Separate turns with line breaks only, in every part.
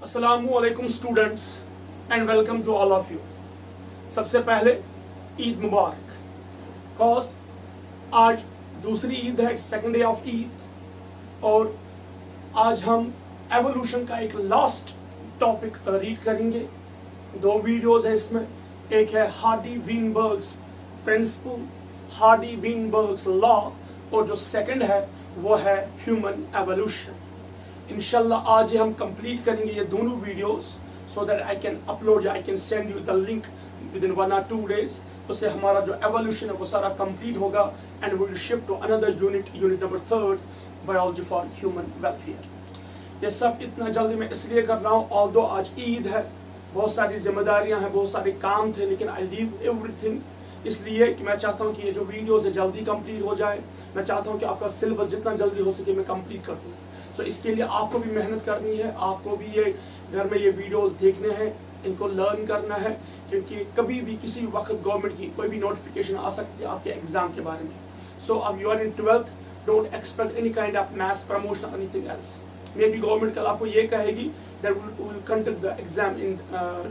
अस्सलामुअलैकुम students and welcome to all of you. सबसे पहले ईद मुबारक। कॉज आज दूसरी ईद है, सेकंड डे ऑफ ईद, और आज हम एवोल्यूशन का एक लास्ट टॉपिक रीड करेंगे। दो वीडियोस है इसमें, एक है हार्डी-वीनबर्ग्स प्रिंसिपल, हार्डी-वीनबर्ग्स लॉ, और जो सेकंड है वो है ह्यूमन एवोल्यूशन। इंशाल्लाह आज ये हम कंप्लीट करेंगे ये दोनों videos, so that I can upload या I can send you the link within 1 or 2 days। उससे हमारा जो एवोल्यूशन है वो सारा कंप्लीट होगा and we will shift to another unit number 3, biology for human welfare. ये सब इतना जल्दी मैं इसलिए कर रहा हूँ, ऑल्दो आज ईद है, बहुत सारी जिम्मेदारियां हैं, बहुत सारे काम थे, लेकिन आई लीव एवरीथिंग इसलिए कि मैं चाहता हूँ कि ये जो वीडियोस है जल्दी कंप्लीट हो जाए। मैं चाहता हूँ कि आपका सिलेबस जितना जल्दी हो सके मैं कंप्लीट कर दूँ। सो इसके लिए आपको भी मेहनत करनी है, आपको भी ये घर में ये वीडियोस देखने हैं, इनको लर्न करना है, क्योंकि कभी भी किसी भी वक्त गवर्नमेंट की कोई भी नोटिफिकेशन आ सकती है आपके एग्जाम के बारे में। सो अब you are in 12th, don't expect any kind of maths promotion anything else. Maybe government कल आपको ये कहेगी that will conduct the exam in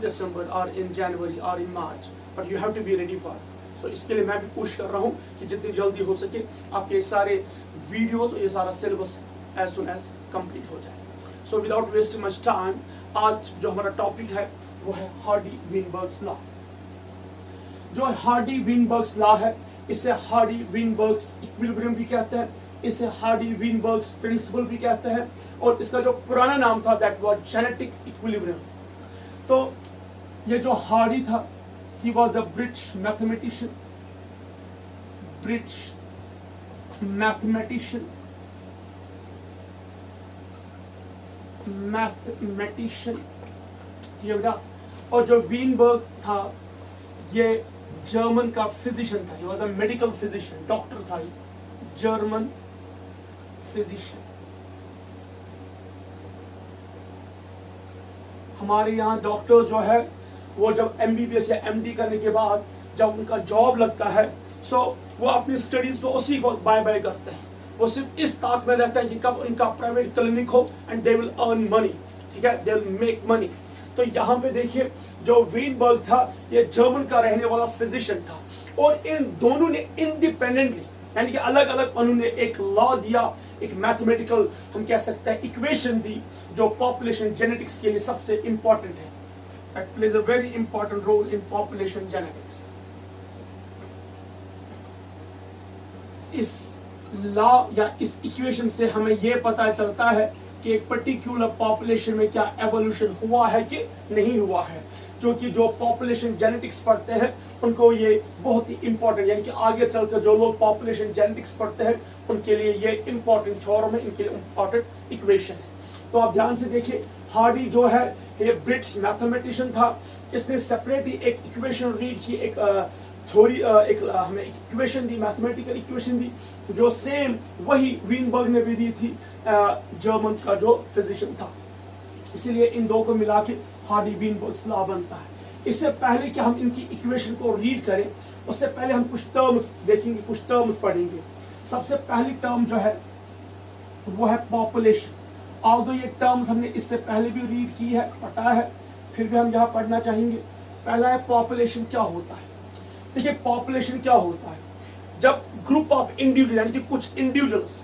December और इन जनवरी और in March, but you have to be ready for. So इसके लिए मैं भी कोशिश कर रहा हूँ कि जितनी जल्दी हो सके आपके सारे वीडियोस और ये सारा syllabus as soon as complete हो जाए। So without wasting much time, आज जो हमारा टॉपिक है वो है हार्डी-वीनबर्ग्स लॉ। जो हार्डी-वीनबर्ग्स लॉ है इसे हार्डी-वीनबर्ग्स इक्विलिब्रियम भी कहते हैं, इसे हार्डी-वीनबर्ग्स प्रिंसिपल भी कहते हैं, और इसका जो पुराना नाम था दैट वाज जेनेटिक इक्विलिब्रियम। तो ये जो हार्डी था, he was a British mathematician, ये बेटा। और जो वीनबर्ग था ये जर्मन का फिजिशियन था, he was a medical physician, doctor था, जर्मन फिजिशियन। हमारे यहाँ डॉक्टर जो है वो जब MBBS या MD करने के बाद जब उनका जॉब लगता है, सो वो अपनी स्टडीज को उसी को बाय बाय करते हैं। वो सिर्फ इस ताक में रहता है कि कब उनका प्राइवेट क्लिनिक हो and they will earn money, ठीक है, दे विल मेक मनी। तो यहाँ पे देखिए जो वीनबर्ग था ये जर्मन का रहने वाला फिजिशियन था, और इन दोनों ने इंडिपेंडेंटली यानी कि अलग अलग उन्होंने एक लॉ दिया, एक मैथमेटिकल हम कह सकते हैं इक्वेशन दी, जो पॉपुलेशन जेनेटिक्स के लिए सबसे इंपॉर्टेंट है। That plays a very important role in population genetics. इस लॉ या इस इक्वेशन से हमें यह पता चलता है कि एक पर्टिकुलर पॉपुलेशन में क्या एवोल्यूशन हुआ है कि नहीं हुआ है, जो कि जो पॉपुलेशन जेनेटिक्स पढ़ते हैं उनको ये बहुत ही इंपॉर्टेंट, यानी कि आगे चलकर जो लोग पॉपुलेशन जेनेटिक्स पढ़ते हैं उनके लिए ये इंपॉर्टेंट थ्योरम है, इनके लिए इंपॉर्टेंट इक्वेशन है। तो आप ध्यान से देखिए, हार्डी जो है ये ब्रिटिश मैथमेटिशियन था, इसने सेपरेटली एक इक्वेशन रीड की, एक थ्योरी, एक हमें इक्वेशन दी, मैथमेटिकल इक्वेशन दी, जो सेम वही वीनबर्ग ने भी दी थी, जर्मन का जो फिजिशियन था। इसीलिए इन दो को मिला के हार्डी-वीनबर्ग्स लॉ बनता है। इससे पहले कि हम इनकी इक्वेशन को रीड करें, उससे पहले हम कुछ टर्म्स देखेंगे, कुछ टर्म्स पढ़ेंगे। सबसे पहली टर्म जो है वो है पॉपुलेशन। ऑल्दो ये टर्म्स हमने इससे पहले भी रीड की है, पता है, फिर भी हम यहाँ पढ़ना चाहेंगे। पहला है पॉपुलेशन क्या होता है। देखिए पॉपुलेशन क्या होता है, जब ग्रुप ऑफ इंडिविजुअल यानी कि कुछ इंडिविजुअल्स,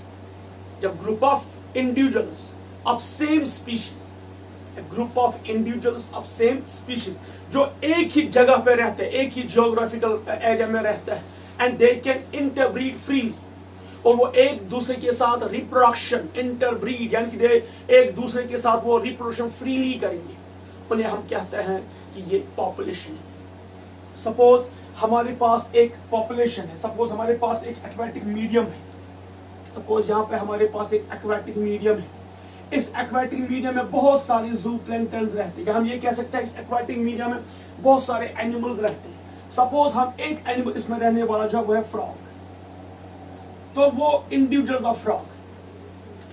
जब group of individuals of same species, group of individuals of same species जो एक ही जगह पे रहते हैं, एक ही जियोग्राफिकल एरिया में रहते हैं, and they can interbreed freely, और वो एक दूसरे के साथ रिप्रोडक्शन, इंटरब्रीड यानी कि एक दूसरे के साथ वो रिप्रोडक्शन फ्रीली करेंगे, उन्हें हम कहते हैं कि ये पॉपुलेशन है। सपोज हमारे पास एक पॉपुलेशन है, सपोज हमारे पास एक एक्वेटिक मीडियम है, सपोज यहाँ पे हमारे पास एक एक्वेटिक मीडियम है। इस एक्वेटिक मीडियम में बहुत सारे ज़ूप्लैंक्टन्स रहते हैं, हम ये कह सकते हैं इस एक्वेटिक मीडियम में बहुत सारे एनिमल्स रहते हैं। सपोज हम एक एनिमल इसमें रहने वाला जो है वो है फ्रॉग, तो वो इंडिविजुअल्स ऑफ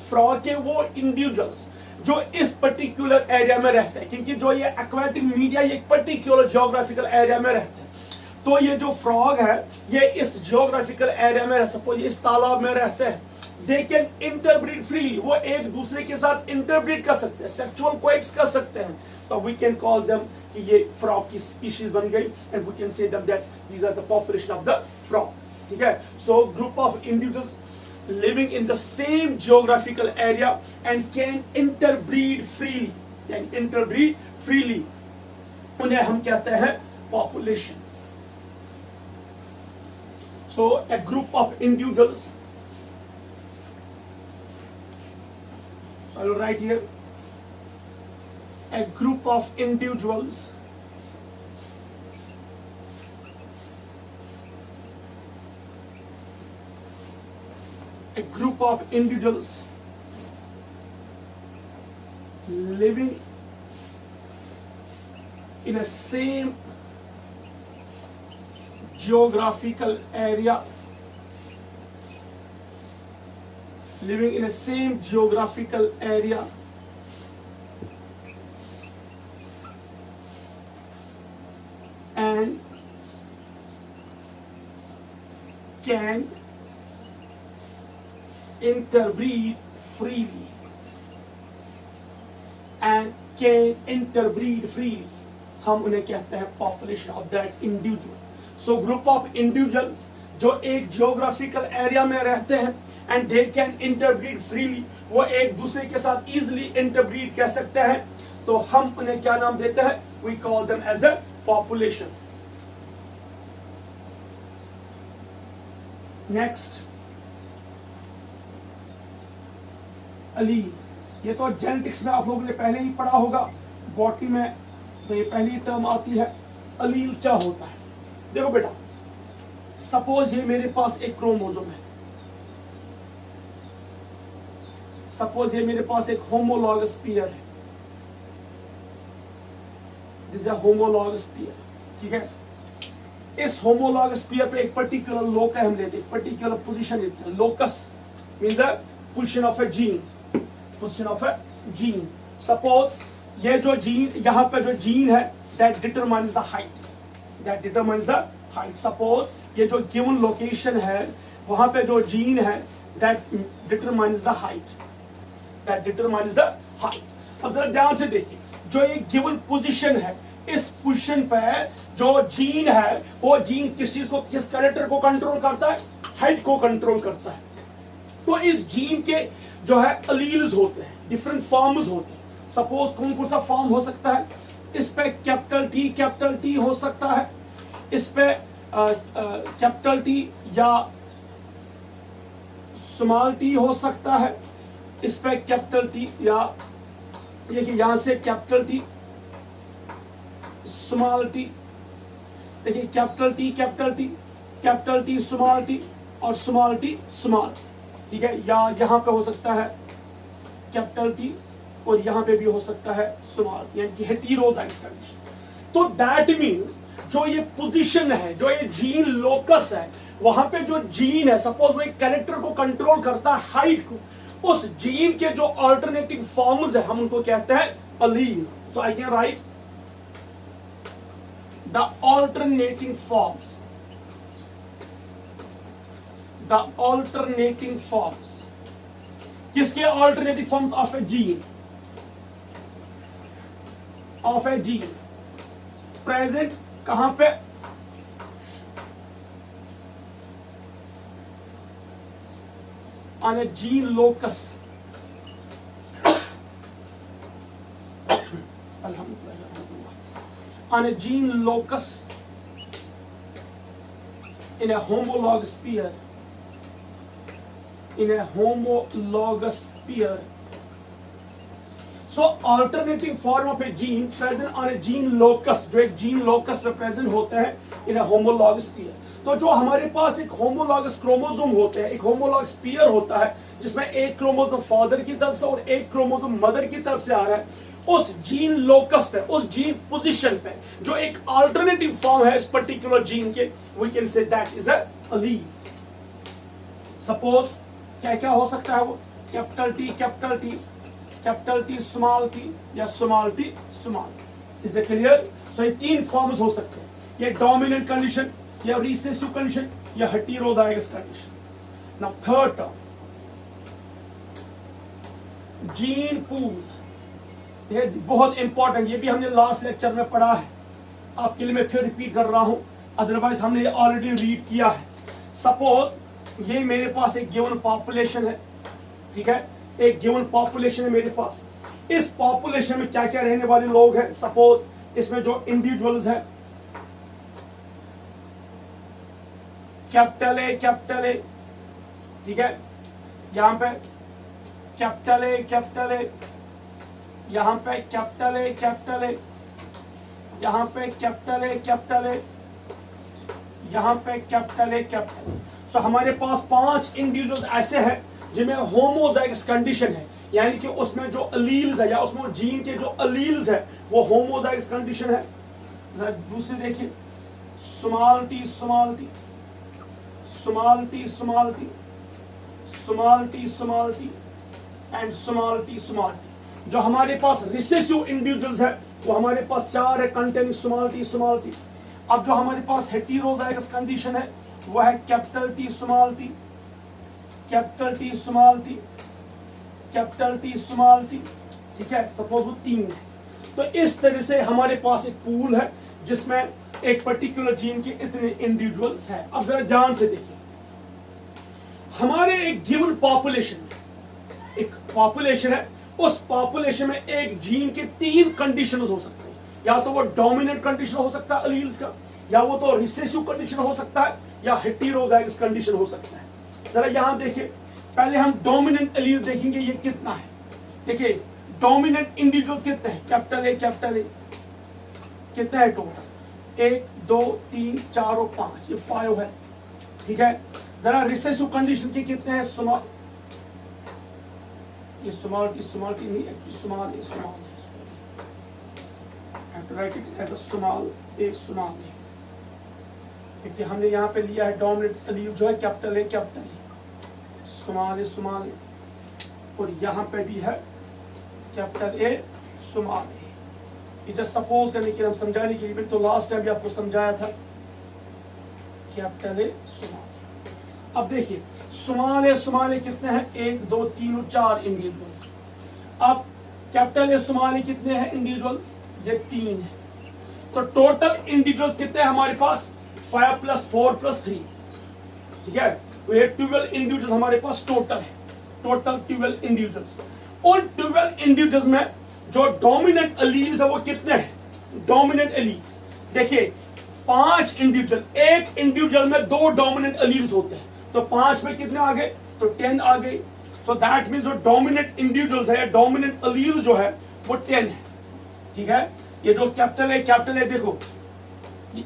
फ्रॉग के वो इंडिविजुअल्स जो इस पर्टिकुलर एरिया में रहते हैं, क्योंकि जो ये एक्वेटिक मीडिया ये एक पर्टिकुलर जियोग्राफिकल एरिया में रहते हैं, तो ये जो फ्रॉग है ये इस जियोग्राफिकल एरिया में, सपोज इस तालाब में रहते हैं, दे कैन इंटरब्रीड फ्रीली, वो एक दूसरे के साथ इंटरब्रीड कर सकते हैं, सेक्सुअल कोइट्स कर सकते हैं, तो वी कैन कॉल देम कि ये फ्रॉग की स्पीशीज बन गई, and we can say them that these are the population of the frog. ठीक है, so group of individuals living in the same geographical area and can interbreed freely, can interbreed freely, उन्हें हम कहते हैं population. So a group of individuals, so I will write here, a group of individuals living in a same geographical area, living in a same geographical area and can interbreed freely, and can interbreed freely, हम उन्हें कहते हैं population of that individual. So group of individuals जो एक geographical area में रहते हैं and they can interbreed freely, वो एक दूसरे के साथ इजिली इंटरब्रीड कर सकते हैं, तो हम उन्हें क्या नाम देते हैं? We call them as a population. Next, allele. ये तो जेनेटिक्स में आप लोगों ने पहले ही पढ़ा होगा, बॉटनी में तो ये पहली टर्म आती है। अलील क्या होता है? देखो बेटा, सपोज ये मेरे पास एक क्रोमोसोम है, सपोज ये मेरे पास एक होमोलॉगस पेयर है, this is a homologous pair. ठीक है, इस होमोलॉगस पेयर पे एक पर्टिकुलर लोक हम लेते हैं, पर्टिकुलर पोजीशन लेते हैं। Locus means the position of a gene, position of a gene. Suppose ये जो जीन, यहाँ पे जो जीन है, that determines the height, that determines the height. Suppose ये जो गिवन लोकेशन है, वहां पे जो जीन है, that determines the height, that determines the height. अब जरा ध्यान से देखिए, जो ये गिवन पोजीशन है, इस पोजीशन पे जो जीन है, वो जीन किस चीज को, किस कैरेक्टर को कंट्रोल करता है? हाइट को कंट्रोल करता है। तो इस जीन के जो है अलील्स होते हैं, डिफरेंट फॉर्म्स होते हैं। सपोज कौन कौन सा फॉर्म हो सकता है? इस पे कैपिटल टी हो सकता है, इस पे कैपिटल टी या स्मॉल टी हो सकता है, इस पे कैपिटल टी या ये कि यहां से कैपिटल टी, स्मॉल टी, देखिए कैपिटल टी स्मॉल टी और स्मॉल टी स्मॉल। ठीक है, या यहां पे हो सकता है कैपिटल टी और यहां पे भी हो सकता है स्मॉल, यानी कि हेटेरोजाइगस कंडीशन। तो दैट मींस जो ये पोजीशन है, जो ये जीन लोकस है, वहां पे जो जीन है, सपोज वो एक कैरेक्टर को कंट्रोल करता है, हाइट को, उस जीन के जो अल्टरनेटिव फॉर्म्स है, हम उनको कहते हैं allele. So I can write the alternating forms, the alternating forms. किसके alternative forms? Of a gene, of a gene present कहां पे? On a gene locus, on a gene locus in a homologous pair, in a homologous pair. So alternating form of a gene present on a gene locus, जो एक gene locus में present होते हैं in a homologous pair। तो जो हमारे पास एक homologous chromosome होते हैं, एक homologous pair होता है, जिसमें एक क्रोमोसोम फादर की तरफ से और एक क्रोमोसोम मदर की तरफ से आ रहा है, उस जीन लोकस पे, उस जीन पोजीशन पे जो एक अल्टरनेटिव फॉर्म है इस पर्टिकुलर जीन के, we can say that is a allele. Suppose क्या क्या हो सकता है? वो कैपिटल टी स्मॉल टी या small T small. Is it clear? So ये तीन फॉर्म्स हो सकते हैं, ये डोमिनेंट कंडीशन या रिसेसिव कंडीशन या heterozygous condition. Now third term, gene pool, ये बहुत इंपॉर्टेंट, ये भी हमने लास्ट लेक्चर में पढ़ा है, आपके लिए मैं फिर रिपीट कर रहा हूं, अदरवाइज हमने ऑलरेडी रीड किया है। सपोज ये मेरे पास एक गिवन पॉपुलेशन है, ठीक है, एक गिवन पॉपुलेशन है मेरे पास। इस पॉपुलेशन में क्या क्या रहने वाले लोग हैं, सपोज इसमें जो इंडिविजुअल्स हैं, कैपिटल ए, ठीक है, यहां पे कैपिटल ए, यहां पे कैपिटल ए, यहां पे कैपिटल ए, यहां पे कैपिटल ए। सो हमारे पास 5 इंडिविजुअल्स ऐसे हैं जिनमें होमोजाइगस कंडीशन है, यानी कि उसमें जो अलील्स है या उसमें जीन के जो अलील्स है वो होमोजाइगस कंडीशन है। दूसरी देखिए, small T small T, small T small T, small T small T and small T small T. जो हमारे पास रिसेसिव इंडिविजुअल्स है वो हमारे पास 4 है, containing small T small T. अब जो हमारे पास हेटेरोजाइगस कंडीशन है वो है capital T small T, capital T small T, capital T small T, ठीक है, सपोज वो 3 है। तो इस तरह से हमारे पास एक पूल है जिसमें एक पर्टिकुलर जीन के इतने इंडिविजुअल्स हैं। अब जरा ध्यान से देखिए, हमारे एक गिवन पॉपुलेशन में एक पॉपुलेशन है, उस पॉपुलेशन में एक जीन के 3 कंडीशंस हो सकते हैं, या तो वो डोमिनेंट कंडीशन हो सकता है अलील्स का, या वो तो रिसेसिव कंडीशन हो सकता है, या हेटेरोजाइगस कंडीशन हो सकता है। जरा यहां देखिए, पहले हम डोमिनेंट अलील देखेंगे, ये कितना है। देखिए डोमिनेंट इंडिविजुअल्स कितने हैं, कैपिटल ए कितने हैं टोटल, 1 2 3 4 और 5, ये 5 है, ठीक है। जरा रिसेसिव कंडीशन के कितने हैं, स्मॉल, ये स्मॉल टी नहीं है, स्मॉल है, write it as a small A, small A, क्योंकि हमने यहाँ पे लिया है डोमिनेंट अलील जो है कैपिटल ए, स्मॉल ए, और यहाँ पे भी है कैपिटल ए, स्मॉल ए। ये जस्ट सपोज करने के लिए, हम समझाने के लिए, तो लास्ट टाइम भी आपको समझाया था कैपिटल ए, स्मॉल। अब देखिए स्मॉल ए कितने हैं, 1 2 3 और 4 इंडिविजुअल्स। अब कैपिटल ए स्मॉल ए कितने हैं इंडिविजुअल्स, ये 3 है। तो टोटल इंडिविजुअल्स कितने हैं हमारे पास, 5 + 4 + 3, ठीक है। तो ये 12 इंडिविजुअल्स हमारे पास टोटल है, टोटल 12 इंडिविजुअल्स। उन 12 इंडिविजुअल्स में जो डोमिनेंट अलील्स है वो कितने हैं, डोमिनेंट अलील्स देखिए 5 इंडिविजुअल, एक इंडिविजुअल में 2 डोमिनेंट अलील्स होते हैं, तो 5 में कितने आ गए, तो 10 आ गए। सो दैट मींस जो डोमिनेंट इंडिविजुअल्स है, डोमिनेंट अलील जो है वो 10 है, ठीक है। ये जो कैपिटल है देखो,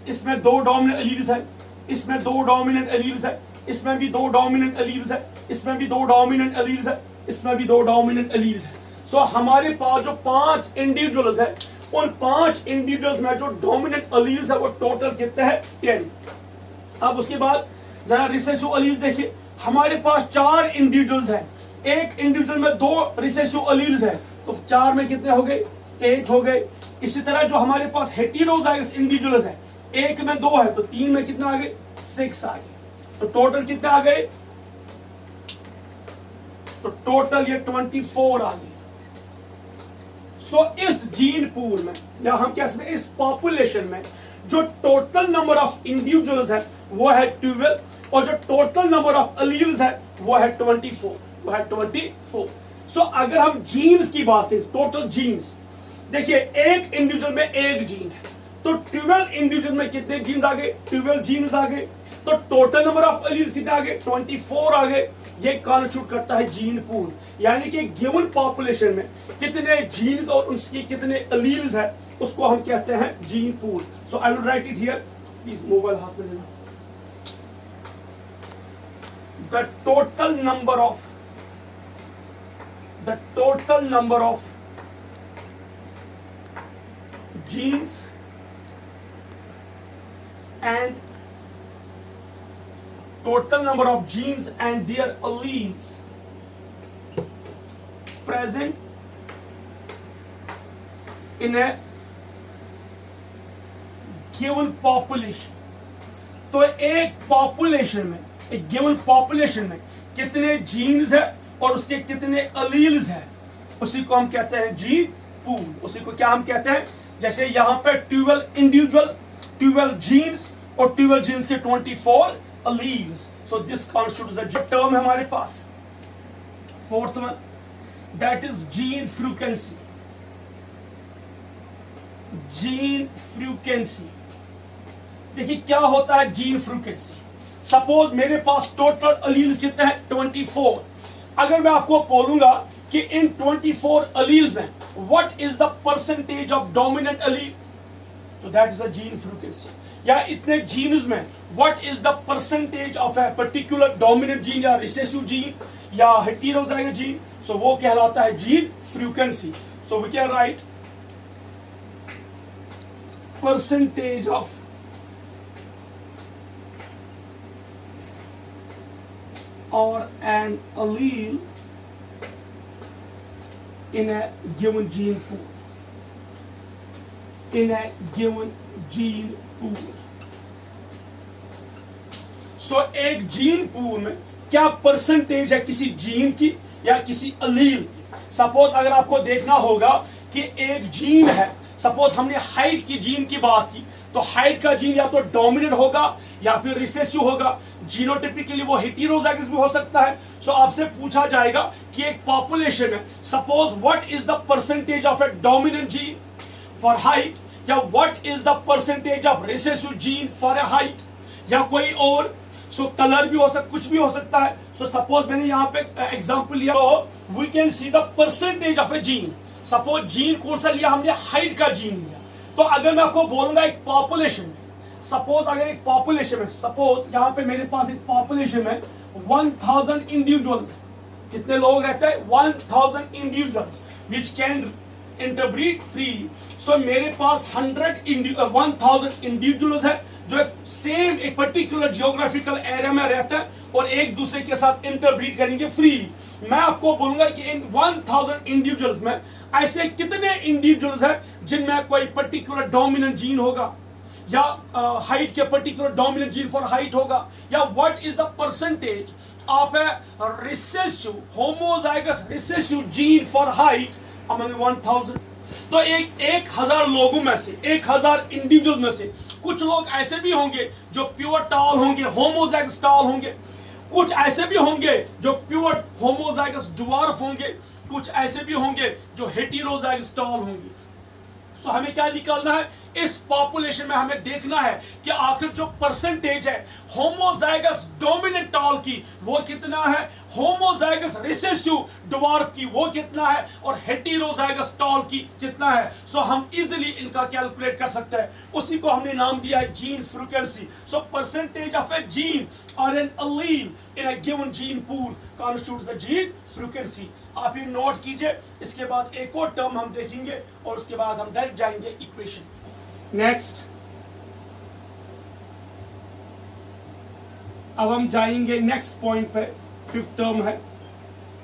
इसमें 2 डोमिनेंट अलील्स है, इसमें 2 डोमिनेंट अलील्स है, इसमें भी 2 डोमिनेंट अलील्स है, इसमें भी 2 डोमिनेंट अलील्स है, इसमें भी 2 डोमिनेंट अलील्स है। सो हमारे पास जो 5 इंडिविजुअल्स है, उन 5 इंडिविजुअल्स में जो डोमिनेंट अलील्स है वो टोटल कितने हैं, 10। अब उसके बाद जरा रिसेसिव अलील्स देखिए, हमारे पास 4 इंडिविजुअल्स हैं, एक इंडिविजुअल में 2 रिसेसिव अलील्स है, तो 4 में कितने हो गए, 8 हो गए। इसी तरह जो हमारे पास हेटेरोजाइगस इंडिविजुअल्स है, एक में 2 है, तो 3 में कितना आ गए, 6 आ गए। तो टोटल कितने आ गए, तो टोटल ये 24 आ गए। सो इस जीन पूल में, या हम कह सकते हैं इस पॉपुलेशन में, जो टोटल नंबर ऑफ इंडिविजुअल्स है वो है 12, और जो टोटल नंबर ऑफ अलील्स है वो है 24। सो अगर हम जीन्स की बात करें, टोटल जीन्स देखिए, एक इंडिविजुअल में एक जीन है, तो 12 इंडिविजुअल में कितने जीन्स आ गए, 12 जीन्स आ गए। तो टोटल नंबर ऑफ अलील्स कितने आ गए, 24 आ गए। ये कॉन्स्टिट्यूट करता है जीन पूल, यानी कि गिवन पॉपुलेशन में कितने जीन्स और उसके कितने अलील्स है, उसको हम कहते हैं gene pool. So I will right it here, please mobile हाथ में लेना। The total number of genes and total number of genes and their alleles present in a given population। तो एक पॉपुलेशन में, एक गिवन पॉपुलेशन में कितने jeans है और उसके कितने अलील्स है, उसी को हम कहते हैं जीन पूल। उसी को क्या हम कहते हैं, जैसे यहां पे 12 इंडिविजुअल्स, 12 जीन्स और 12 जीन्स के 24 alleles. So this constitutes the term है हमारे पास। Fourth one, that is gene frequency. Gene frequency, देखिए क्या होता है जीन फ्रीक्वेंसी। सपोज मेरे पास टोटल अलील्स कितने हैं, 24। अगर मैं आपको बोलूंगा कि इन 24 अलील्स में what is the percentage of dominant allele, तो that is a gene frequency. या इतने जीन्स में what is the percentage of a particular dominant gene या रिसेसिव जीन या हेटेरोजाइगस जीन, सो वो कहलाता है gene frequency. So we can write percentage of or an allele in a given gene pool, in a given gene pool. So एक gene pool में क्या percentage है किसी जीन की या किसी अलील की। सपोज अगर आपको देखना होगा कि एक जीन है, सपोज हमने हाइट की जीन की बात की, तो हाइट का जीन या तो डोमिनेंट होगा या फिर रिसेसिव होगा। जीनोटिपिकली वो हेटेरोजाइगस भी हो सकता है। सो आपसे पूछा जाएगा कि एक पॉपुलेशन में suppose what is the percentage of a dominant gene for height, या what is the percentage of recessive gene for a height, या कोई और। सो कलर भी हो सकता, कुछ भी हो सकता है। सो सपोज मैंने यहाँ पे एग्जांपल लिया, तो we can see the percentage of a gene. Suppose gene कौन सा लिया हमने, हाइट का जीन लिया। तो अगर मैं आपको बोलूंगा एक पॉपुलेशन में, सपोज अगर एक पॉपुलेशन में, सपोज यहां पे मेरे पास एक पॉपुलेशन में 1000 इंडिविजुअल्स, कितने लोग रहते हैं, 1000 individuals which can interbreed freely. So मेरे पास 1000 इंडिविजुअल्स है जो सेम एक पर्टिकुलर जियोग्राफिकल एरिया में रहता है और एक दूसरे के साथ इंटरब्रीड करेंगे फ्रीली। मैं आपको बोलूंगा कि इन 1000 इंडिविजुअल्स में ऐसे कितने इंडिविजुअल्स हैं जिनमें कोई पर्टिकुलर डोमिनेंट जीन होगा, या हाइट के particular dominant gene for height होगा, या what is the percentage of a recessive homozygous recessive gene for height among 1000। तो एक 1000 लोगों में से, 1000 इंडिविजुअल में से कुछ लोग ऐसे भी होंगे जो प्योर टॉल होंगे, होमोजाइगस टॉल होंगे। कुछ ऐसे भी होंगे जो प्योर होमोजाइगस ड्वार्फ होंगे। कुछ ऐसे भी होंगे जो हेटेरोजाइगस टॉल होंगे। सो हमें क्या निकालना है, इस पॉपुलेशन में हमें देखना है कि आखिर जो परसेंटेज है होमोजाइगस डोमिनेंट टॉल की वो कितना है, होमोजाइगस रिसेसिव ड्वार्फ की वो कितना है, और हेटेरोजाइगस टॉल की कितना है। सो हम इजीली इनका कैलकुलेट कर सकते हैं। उसी को हमने नाम दिया है gene frequency. So percentage of a gene और an allele in a given gene pool constitutes the gene frequency. आप ये नोट कीजिए। इसके बाद एक और टर्म हम देखेंगे और उसके बाद हम डायरेक्ट जाएंगे इक्वेशन। नेक्स्ट, अब हम जाएंगे नेक्स्ट पॉइंट पे। फिफ्थ टर्म है,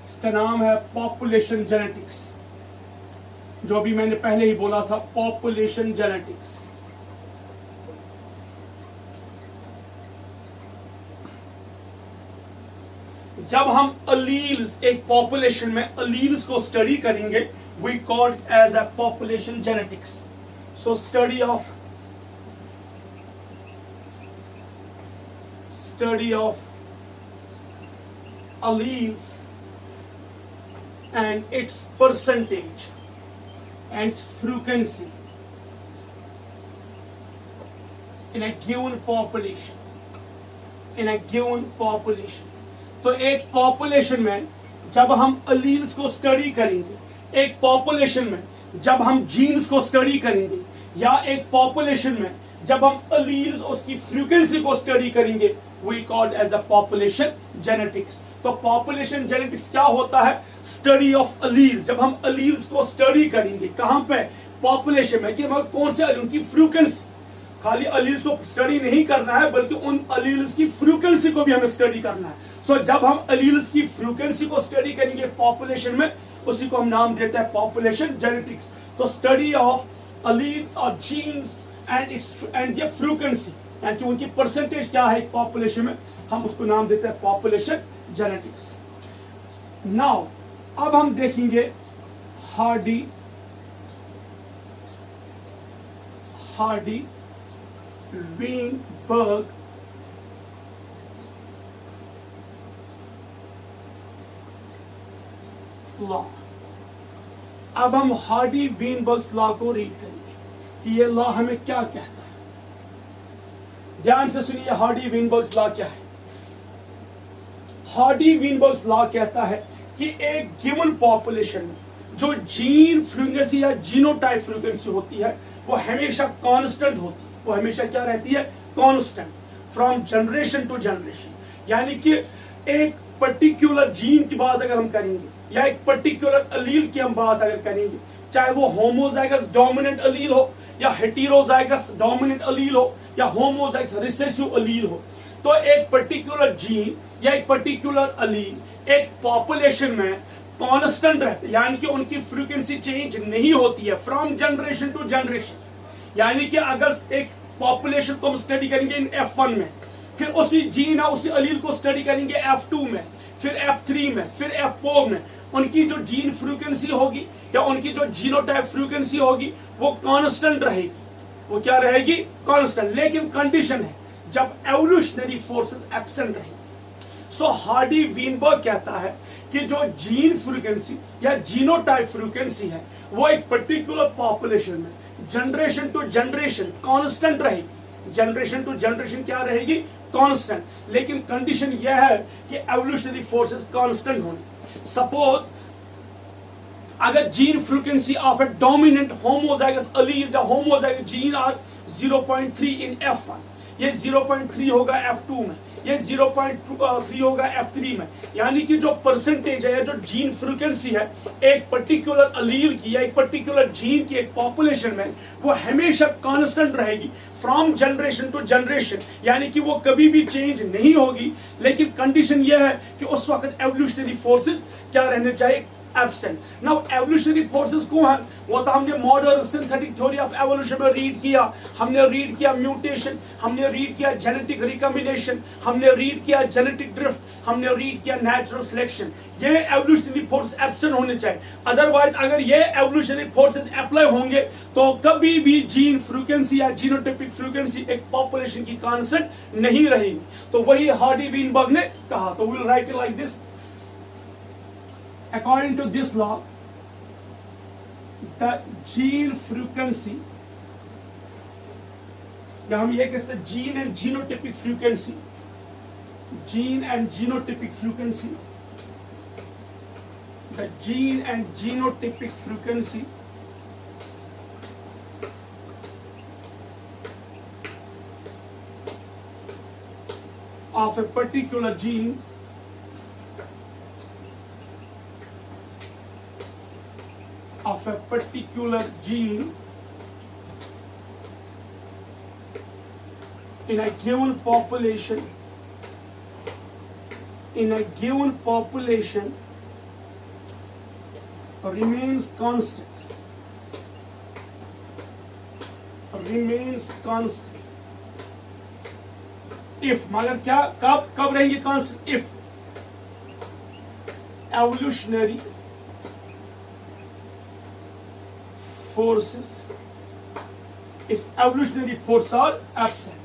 इसका नाम है पॉपुलेशन जेनेटिक्स। जो अभी मैंने पहले ही बोला था, पॉपुलेशन जेनेटिक्स। जब हम अलील्स, एक पॉपुलेशन में अलील्स को स्टडी करेंगे, we called as a population genetics. So study of alleles and its percentage and its frequency in a given population. तो एक पॉपुलेशन में जब हम अलील्स को स्टडी करेंगे, एक पॉपुलेशन में जब हम जीन्स को स्टडी करेंगे, या एक पॉपुलेशन में जब हम अलील्स उसकी फ्रीक्वेंसी को स्टडी करेंगे, we called as a population genetics. तो पॉपुलेशन जेनेटिक्स क्या होता है, स्टडी ऑफ अलील्स। जब हम अलील्स को स्टडी करेंगे, कहां पे, पॉपुलेशन में, कि कौन से उनकी फ्रीक्वेंसी, खाली अलील्स को स्टडी नहीं करना है बल्कि उन अलील्स की फ्रीक्वेंसी को भी हमें स्टडी करना है। सो जब हम अलील्स की फ्रीक्वेंसी को स्टडी करेंगे पॉपुलेशन में, उसी को हम नाम देते हैं पॉपुलेशन जेनेटिक्स। तो स्टडी ऑफ alleles और genes and their frequency, यानी कि उनकी परसेंटेज क्या है पॉपुलेशन में, हम उसको नाम देते हैं पॉपुलेशन जेनेटिक्स। नाउ अब हम देखेंगे Hardy-Weinberg लॉ। अब हम हार्डी-वेनबर्ग लॉ को रीड करेंगे कि ये लॉ हमें क्या कहता है। ध्यान से सुनिए, हार्डी-वेनबर्ग लॉ क्या है। हार्डी-वेनबर्ग लॉ कहता है कि एक गिवन पॉपुलेशन में जो जीन फ्रीक्वेंसी या जीनोटाइप फ्रीक्वेंसी होती है वो हमेशा कांस्टेंट होती है। वो हमेशा क्या रहती है? Constant, from generation to generation. यानी कि एक पर्टिकुलर जीन की बात अगर हम करेंगे या एक पर्टिकुलर अलील की हम बात अगर करेंगे, चाहे वो होमोजाइगस डोमिनेंट अलील हो या हेटेरोजाइगस डोमिनेंट अलील हो या होमोजाइगस रिसेसिव अलील हो, तो एक पर्टिकुलर जीन या एक पर्टिकुलर अलील एक पॉपुलेशन में कांस्टेंट रहते हैं, यानी कि उनकी फ्रीक्वेंसी चेंज नहीं होती है फ्रॉम जनरेशन टू जनरेशन। यानी कि अगर एक पॉपुलेशन को हम स्टडी करेंगे इन F1 में, फिर उसी जीन या उसी अलील को स्टडी करेंगे F2 में, फिर F3 में, फिर F4 में, उनकी जो जीन फ्रीक्वेंसी होगी या उनकी जो जीनोटाइप फ्रीक्वेंसी होगी वो कांस्टेंट रहेगी। वो क्या रहेगी? कांस्टेंट। लेकिन कंडीशन है जब एवोल्यूशनरी फोर्सेस एब्सेंट रहेंगे। सो हार्डी-वेनबर्ग कहता है कि जो जीन फ्रीक्वेंसी या जीनोटाइप फ्रीक्वेंसी है वो एक पर्टिकुलर पॉपुलेशन में जनरेशन टू जनरेशन कांस्टेंट रहेगी। जनरेशन टू जनरेशन क्या रहेगी? कांस्टेंट। लेकिन कंडीशन यह है कि एवोल्यूशनरी फोर्सेस कांस्टेंट होने। सपोज अगर gene frequency of a dominant homozygous allele या homozygous gene are 0.3 in F1, ये 0.3 होगा F2 में, ये 0.3 होगा F3 में। यानी कि जो परसेंटेज है, जो जीन फ्रीक्वेंसी है एक पर्टिकुलर अलील की या एक पर्टिकुलर जीन की एक पॉपुलेशन में, वो हमेशा कांस्टेंट रहेगी फ्रॉम जनरेशन टू जनरेशन। यानी कि वो कभी भी चेंज नहीं होगी। लेकिन कंडीशन यह है कि उस वक्त एवोल्यूशनरी फोर्सेस क्या रहने चाहिए? एब्सेंट। नाउ एवोल्यूशनरी फोर्सेस कौन है? वो तो हमने modern synthetic theory of evolution में रीड किया। हमने रीड किया म्यूटेशन, हमने रीड किया जेनेटिक रिकॉम्बिनेशन, हमने रीड किया जेनेटिक ड्रिफ्ट, हमने रीड किया नेचुरल सिलेक्शन। ये एवोल्यूशनरी फोर्स एब्सेंट होने चाहिए। अदरवाइज अगर ये एवोल्यूशनरी फोर्सेस अप्लाई होंगे तो कभी भी जीन फ्रीक्वेंसी या जीनोटाइपिक फ्रीक्वेंसी एक पॉपुलेशन की कांस्टेंट नहीं रहेगी। तो वही हार्डी-वेनबर्ग ने कहा। तो will write it like this. According to this law, the gene frequency, या हम ये कहते हैं gene and genotypic frequency, gene and genotypic frequency, the gene and genotypic frequency of a particular gene of a particular gene in a given population remains constant if, मगर क्या कब रहेंगे constant? if evolutionary forces are absent।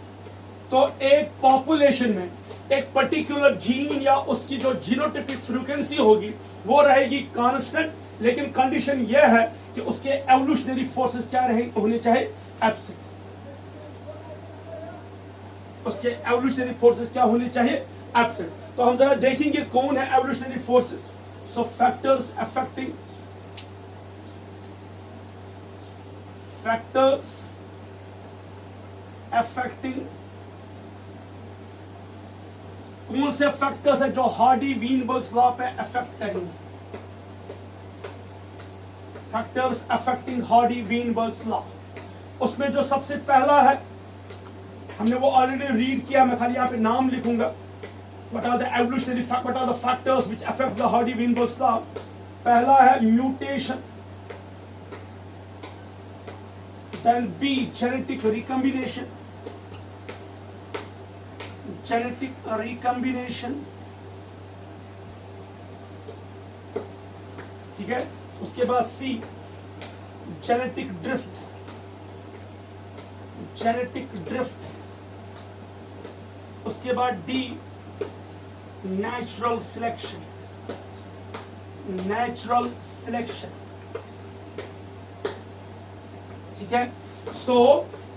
तो एक population में एक particular gene या उसकी जो जीनोटाइपिक फ्रीक्वेंसी होगी वो रहेगी कांस्टेंट। लेकिन कंडीशन यह है कि उसके एवोल्यूशनरी फोर्सेस क्या होने चाहिए? एब्सेंट। उसके एवोल्यूशनरी फोर्सेस क्या होने चाहिए? एब्सेंट। तो हम जरा देखेंगे कौन है एवोल्यूशनरी फोर्सेस। सो फैक्टर्स अफेक्टिंग कौन से फैक्टर्स है जो हार्डी-वेनबर्ग लॉ पे अफेक्ट करेंगे? फैक्टर्स अफेक्टिंग हार्डी-वेनबर्ग लॉ, उसमें जो सबसे पहला है हमने वो ऑलरेडी रीड किया, मैं खाली यहाँ पे नाम लिखूंगा। What are the factors which affect the Hardy-Weinberg law? पहला है mutation, then B genetic recombination, ठीक है। उसके बाद सी जेनेटिक ड्रिफ्ट, उसके बाद डी नेचुरल सिलेक्शन, ठीक है। So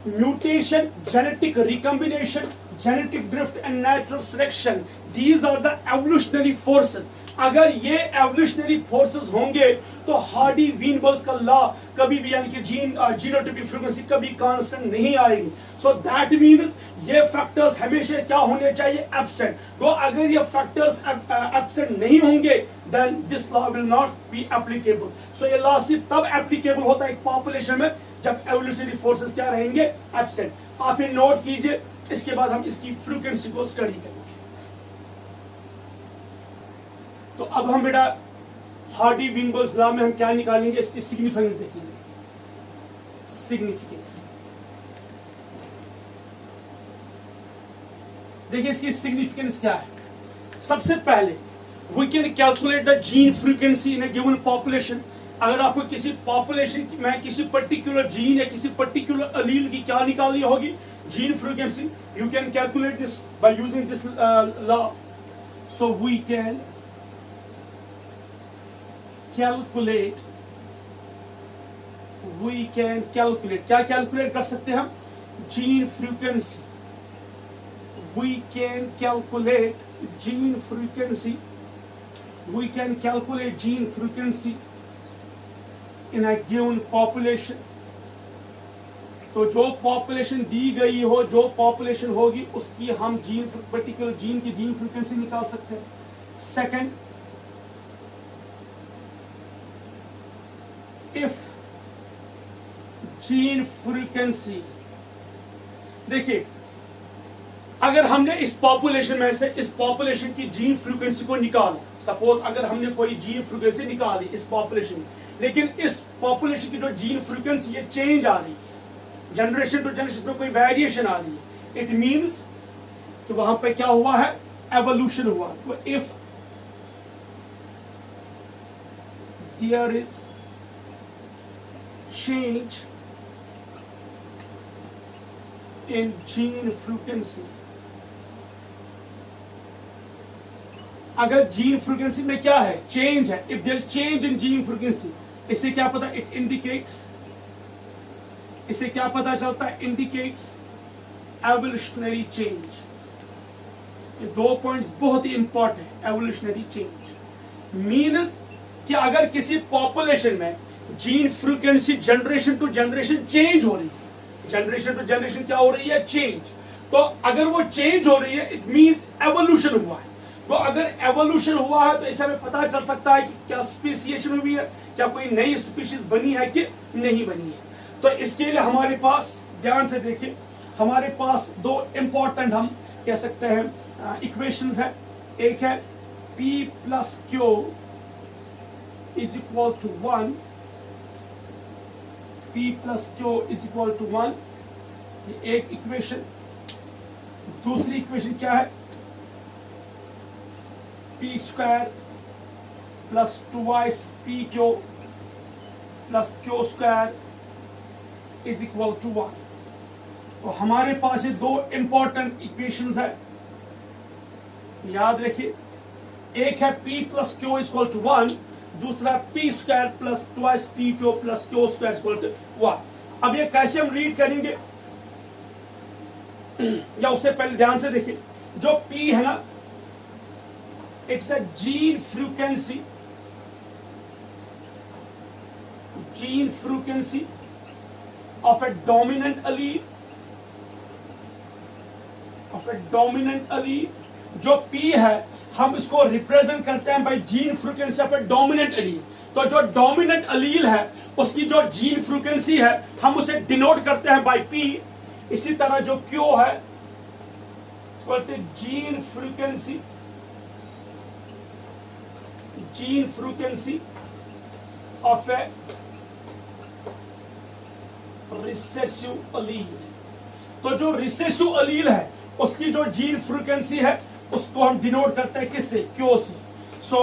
mutation, genetic recombination, genetic drift and natural selection, these are the evolutionary forces. अगर ये एवोल्यूशनरी फोर्सेस होंगे तो हार्डी वीनबर्ग का लॉ कभी भी, यानी कि जीनोटाइपिक फ्रीक्वेंसी कभी कांस्टेंट नहीं आएगी। सो दैट मीन्स ये फैक्टर्स हमेशा क्या होने चाहिए, एब्सेंट। तो अगर ये फैक्टर्स एब्सेंट नहीं होंगे then this law will not be applicable. So ये लॉ सिर्फ तब एप्लीकेबल होता है एक पॉपुलेशन में जब एवोल्यूशनरी फोर्सेस क्या रहेंगे, एब्सेंट। आप ये नोट कीजिए, इसके बाद हम इसकी फ्रीक्वेंसी को स्टडी करेंगे। तो अब हम बेटा हार्डी वीनबर्ग लॉ में हम क्या निकालेंगे, इसकी सिग्निफिकेंस देखेंगे। देखिए इसकी सिग्निफिकेंस क्या है। सबसे पहले we can calculate the gene frequency in a given population. अगर आपको किसी पॉपुलेशन में किसी पर्टिकुलर जीन या किसी पर्टिकुलर अलील की क्या निकालनी होगी, gene frequency, you can calculate this by using this law. So we can calculate क्या कैलकुलेट कर सकते हैं हम, gene frequency. we can calculate gene frequency in a given population। तो जो पॉपुलेशन दी गई हो, जो पॉपुलेशन होगी उसकी हम पर्टिकुलर जीन की जीन फ्रीक्वेंसी निकाल सकते हैं। सेकंड, इफ जीन फ्रीक्वेंसी, देखिए अगर हमने इस पॉपुलेशन में से इस पॉपुलेशन की जीन फ्रीक्वेंसी को निकाला, सपोज अगर हमने कोई जीन फ्रीक्वेंसी निकाली इस पॉपुलेशन में, लेकिन इस पॉपुलेशन की जो जीन फ्रीक्वेंसी है चेंज आ रही है, जनरेशन टू जनरेशन में कोई वेरिएशन आ रही है, इट मींस कि वहां पे क्या हुआ है, एवोल्यूशन हुआ। तो if there is change in gene frequency, अगर जीन फ्रीक्वेंसी में क्या है, चेंज है, if there is change in gene frequency, इसे क्या पता, इट इंडिकेट्स, इसे क्या पता चलता है, इंडिकेट्स एवोल्यूशनरी चेंज। ये दो पॉइंट्स बहुत ही इंपॉर्टेंट है। एवोल्यूशनरी चेंज मीन्स कि अगर किसी पॉपुलेशन में gene frequency generation to generation change हो रही है, जनरेशन टू जनरेशन क्या हो रही है, चेंज। तो अगर वो चेंज हो रही है इट मींस एवोल्यूशन हुआ है। तो अगर एवोल्यूशन हुआ है तो इससे हमें पता चल सकता है कि क्या स्पेसिएशन हुई है, क्या कोई नई स्पीशीज बनी है कि नहीं बनी है। तो इसके लिए हमारे पास, ध्यान से देखिए, हमारे पास दो इंपॉर्टेंट हम कह सकते हैं इक्वेशंस है। एक है P plus Q is equal to 1, P plus Q is equal to 1, ये एक इक्वेशन। दूसरी इक्वेशन क्या है, P square plus 2y PQ plus Q square is equal to 1। तो हमारे पास ये दो इंपॉर्टेंट इक्वेशंस है, याद रखिए। एक है P plus Q is equal to 1, दूसरा P square plus 2 PQ plus Q square is equal to 1। अब ये कैसे हम रीड करेंगे, या उससे पहले ध्यान से देखिए, जो P है ना, it's a gene frequency of a dominant allele, जो P है हम इसको रिप्रेजेंट करते हैं by gene frequency of a dominant allele. तो जो डोमिनेंट एलील है उसकी जो जीन फ्रीक्वेंसी है हम उसे डिनोट करते हैं बाय P। इसी तरह जो Q है gene frequency of a recessive अलील। तो जो रिसेसिव अलील है उसकी जो जीन फ्रीक्वेंसी है उसको हम डिनोट करते हैं किससे, Q से। सो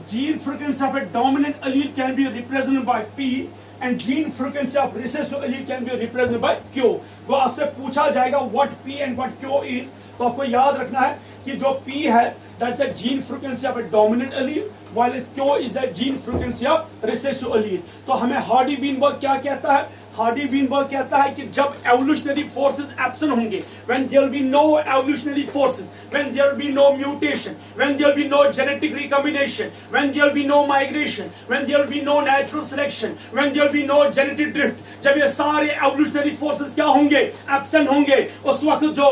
gene frequency of a dominant allele can be represented by P and gene frequency of recessive allele can be represented by Q. वो आपसे पूछा जाएगा what P and what Q is, तो आपको याद रखना है कि जो P है that's a gene frequency of a dominant allele while Q is a gene frequency of recessive allele. तो हमें Hardy-Weinberg क्या कहता है? Hardy-Weinberg कहता है कि जब evolutionary forces absent होंगे, when there will be no evolutionary forces, when there will be no mutation, when there will be no genetic recombination, when there will be no migration, when there will be no natural selection, when there will be no genetic drift, जब ये सारे evolutionary forces क्या होंगे? Absent होंगे, उस वक्त जो